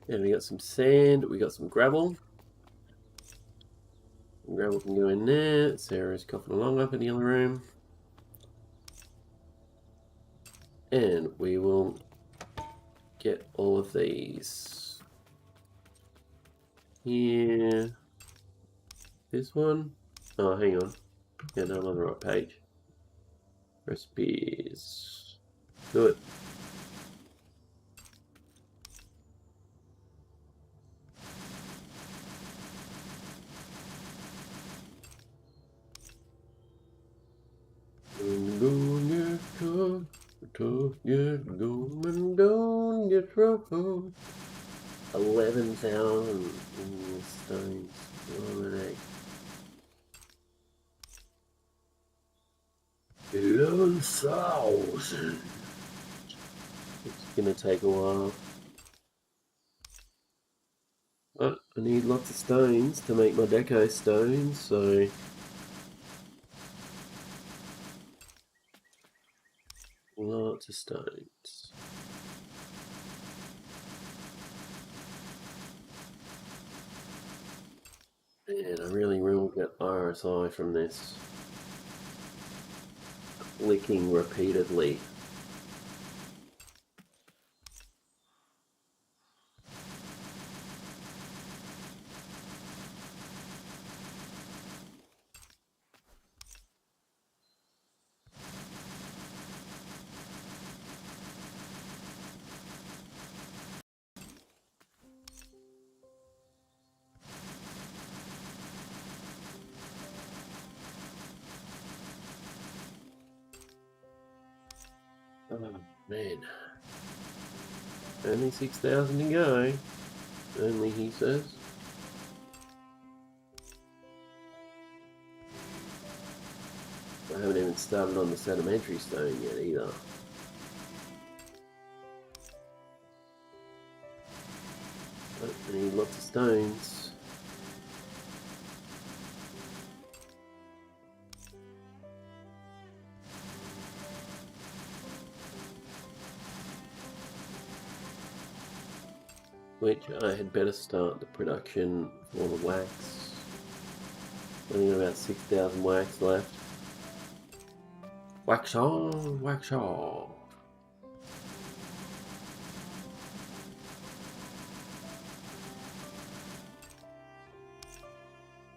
And we got some sand, we got some gravel. Gravel can go in there. Sarah's coughing along up in the other room. And we will get all of these. Here. This one. Oh, hang on. Yeah, no, I'm on the right page. Recipes. Do it. Don't get thrown. 11,000 stones. 11,000. It's gonna take a while. But I need lots of stones to make my deco stones, so lots of stones. And I really will get RSI from this. Clicking repeatedly. Oh man. Only 6,000 to go. Only, he says. I haven't even started on the sedimentary stone yet either. But I need lots of stones. which I had better start the production for the wax. Only got about 6,000 wax left. Wax on, wax off.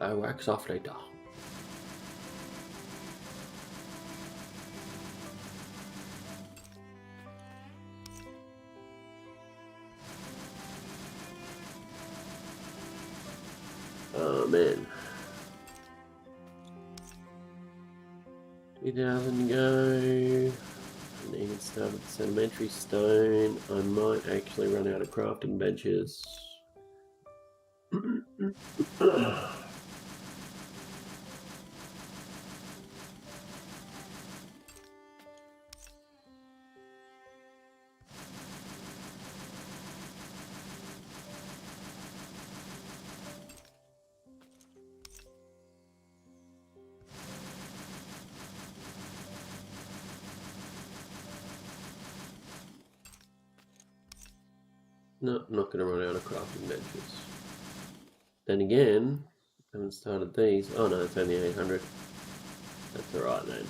I wax off later. Oh man. 2,000 to go. I need to start with sedimentary stone. I might actually run out of crafting benches. No, I'm not going to run out of crafting benches. Then again, I haven't started these. Oh no, it's only 800. That's alright then.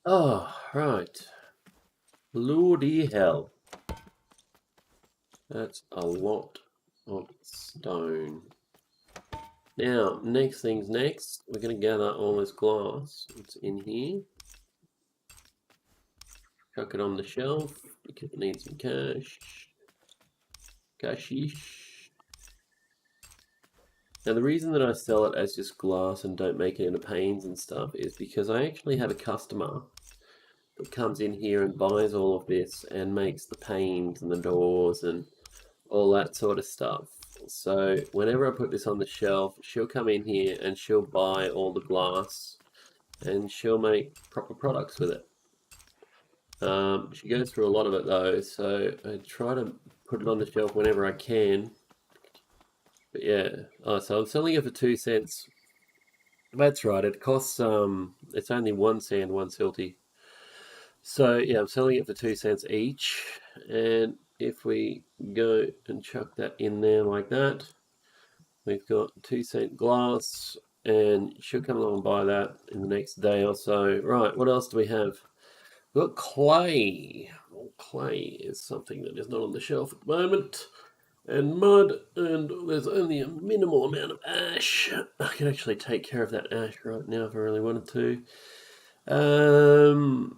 Oh, right. Lordy hell. That's a lot of stone. Now, next thing's next. We're going to gather all this glass. It's in here. Chuck it on the shelf because it needs some cash. Cashish. Now, the reason that I sell it as just glass and don't make it into panes and stuff is because I actually have a customer that comes in here and buys all of this and makes the panes and the doors and all that sort of stuff. So whenever I put this on the shelf, she'll come in here and she'll buy all the glass and she'll make proper products with it. She goes through a lot of it though, so I try to put it on the shelf whenever I can. But yeah, so I'm selling it for 2 cents. That's right, it costs, it's only 1 sand, 1 silty. So yeah, I'm selling it for 2 cents each, and if we go and chuck that in there like that, we've got 2 cent glass, and she'll come along and buy that in the next day or so. Right, what else do we have? We've got clay. Well, clay is something that is not on the shelf at the moment. And mud, and there's only a minimal amount of ash. I can actually take care of that ash right now if I really wanted to.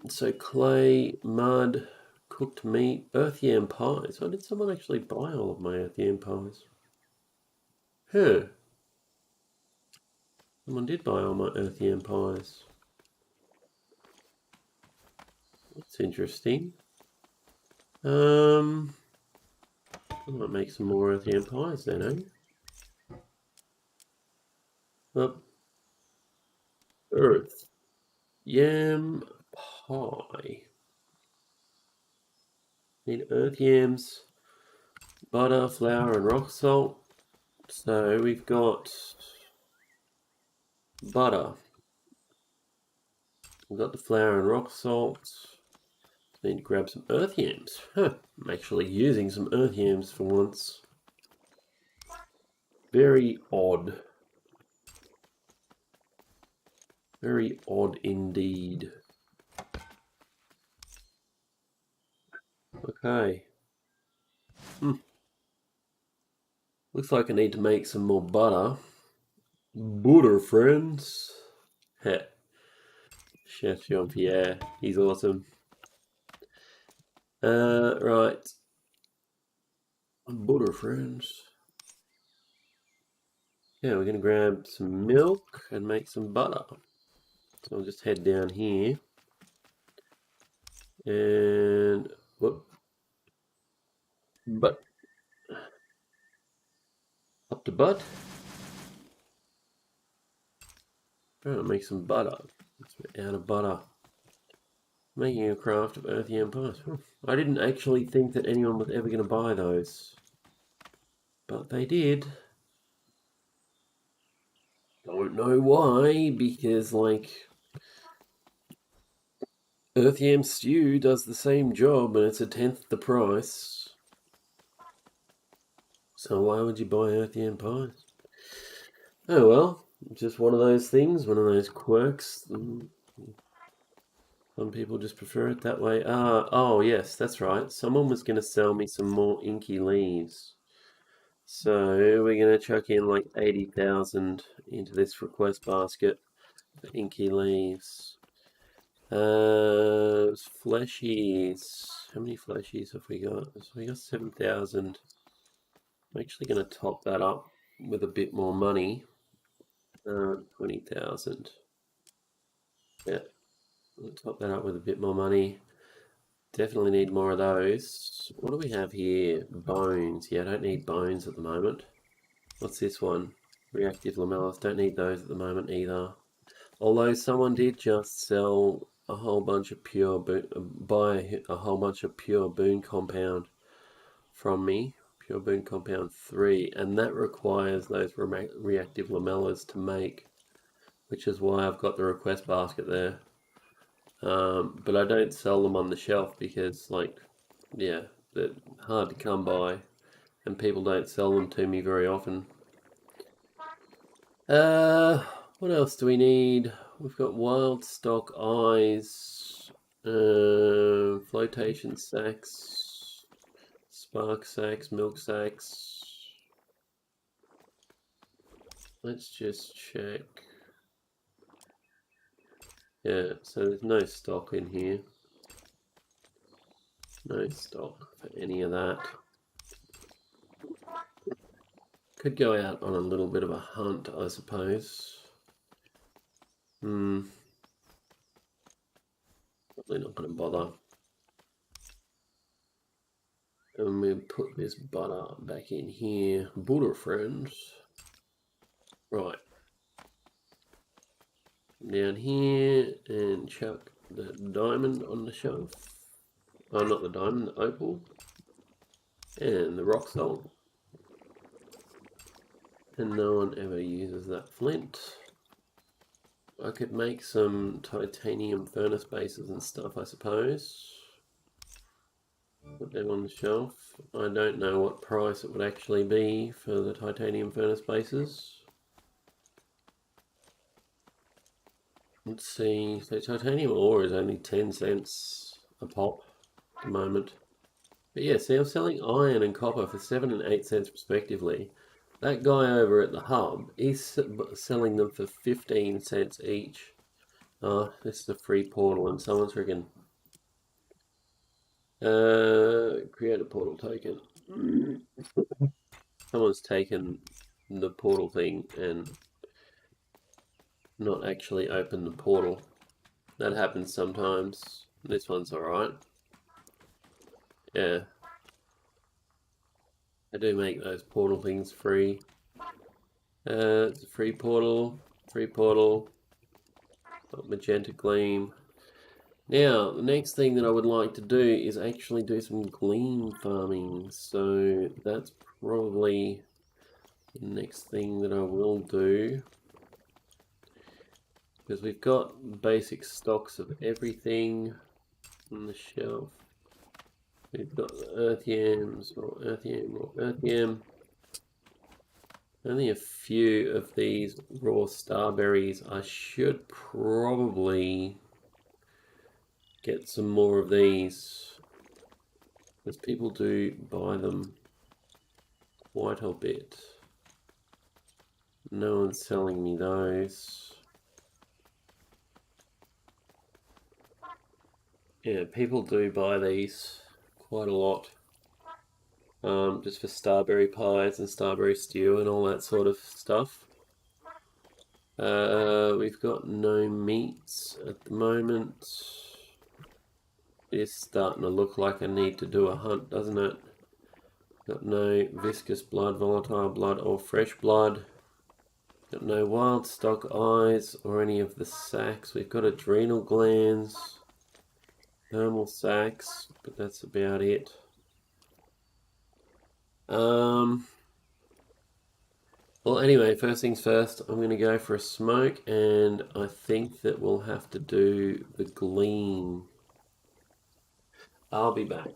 So clay, mud, cooked meat, earth yam pies. Why did someone actually buy all of my earth yam pies? Huh. Someone did buy all my earth yam pies. That's interesting. I might make some more earth yam pies then, eh? Well, earth yam pie. Need earth yams, butter, flour, and rock salt. So we've got butter. We've got the flour and rock salt. Need to grab some earth yams. Huh, I'm actually using some earth yams for once. Very odd. Very odd indeed. Okay. Looks like I need to make some more butter. Butter, friends. Heh. Chef Jean-Pierre. He's awesome. Right. Butter, friends. Yeah, we're going to grab some milk and make some butter. So I'll just head down here. And... whoop. But... up to butt. Oh, make some butter. We're out of butter. Making a craft of earth yam pies. I didn't actually think that anyone was ever going to buy those. But they did. Don't know why, because, like, Earth yam stew does the same job and it's a tenth the price. So why would you buy earth yam pies? Oh well, just one of those things, one of those quirks. Some people just prefer it that way. Oh yes, that's right. Someone was going to sell me some more inky leaves. So we're going to chuck in like 80,000 into this request basket for inky leaves. Fleshies. How many fleshies have we got? So we got 7,000. I'm actually going to top that up with a bit more money. 20,000. Yeah, I'll top that up with a bit more money. Definitely need more of those. What do we have here? Bones. Yeah, I don't need bones at the moment. What's this one? Reactive lamellas. Don't need those at the moment either. Although someone did just sell a whole bunch of buy a whole bunch of pure boon compound from me. Pure boon compound 3. And that requires those reactive lamellas to make. Which is why I've got the request basket there. But I don't sell them on the shelf because, like, yeah, they're hard to come by, and people don't sell them to me very often. What else do we need? We've got wild stock eyes, flotation sacks, spark sacks, milk sacks. Let's just check. Yeah, so there's no stock in here. No stock for any of that. Could go out on a little bit of a hunt, I suppose. Probably not going to bother. And we put this butter back in here. Butter friends. Right. Down here and chuck the diamond on the shelf. Oh, not the diamond, the opal. And the rock salt. And no one ever uses that flint. I could make some titanium furnace bases and stuff, I suppose. Put them on the shelf. I don't know what price it would actually be for the titanium furnace bases. Let's see, so titanium ore is only 10 cents a pop at the moment. But yeah, see, I'm selling iron and copper for 7 and 8 cents respectively. That guy over at the hub, he's selling them for 15 cents each. Oh, this is a free portal and someone's freaking create a portal token. Someone's taken the portal thing and not actually opened the portal. That happens sometimes. This one's alright. Yeah. I do make those portal things free. It's a free portal. Magenta gleam. Now, the next thing that I would like to do is actually do some gleam farming. So that's probably the next thing that I will do. Because we've got basic stocks of everything on the shelf. We've got the earth yams, or earth yam, or earth yam. Only a few of these raw starberries. I should probably get some more of these, because people do buy them quite a bit. No one's selling me those. Yeah, people do buy these quite a lot. Just for starberry pies and starberry stew and all that sort of stuff. We've got no meats at the moment. It's starting to look like I need to do a hunt, doesn't it? Got no viscous blood, volatile blood, or fresh blood. Got no wild stock eyes or any of the sacs. We've got adrenal glands, thermal sacs, but that's about it. Well, anyway, first things first, I'm going to go for a smoke, and I think that we'll have to do the gleam I'll be back.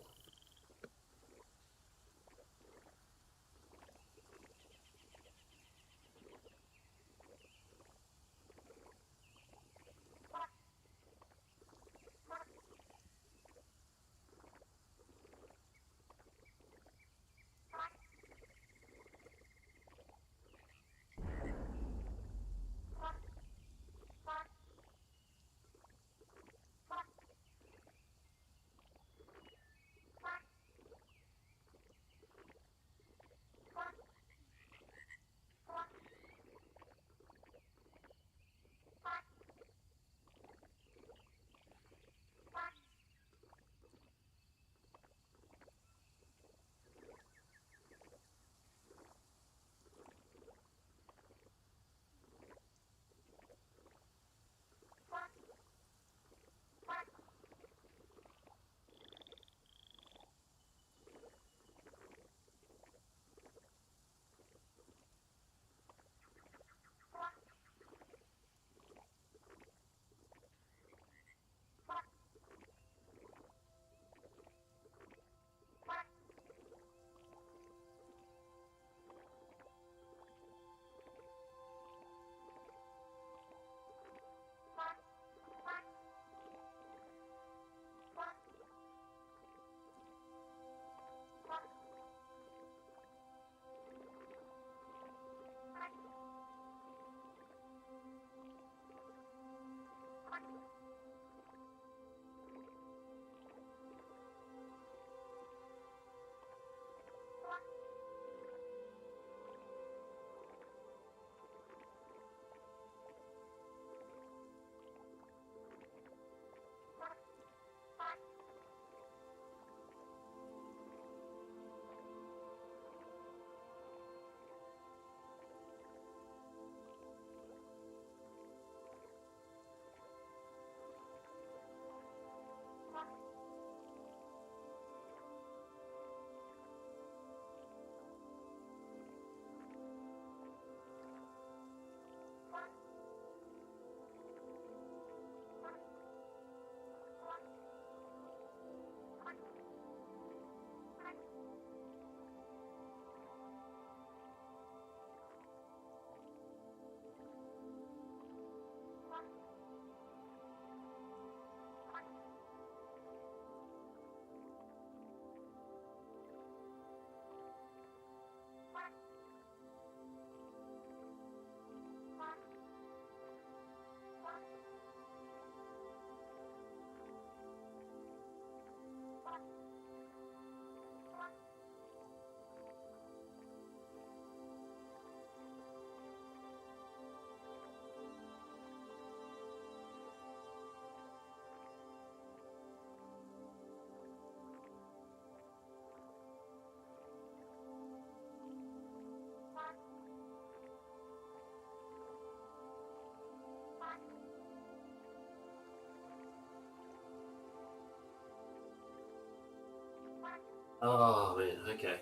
Oh man, okay.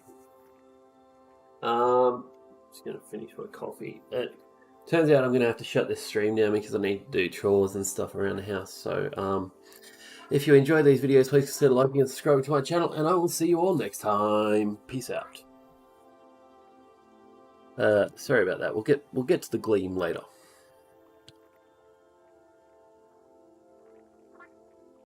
Just gonna finish my coffee. It turns out I'm gonna have to shut this stream down because I need to do chores and stuff around the house. So, if you enjoy these videos, please consider liking and subscribing to my channel, and I will see you all next time. Peace out. Sorry about that. We'll get to the gleam later.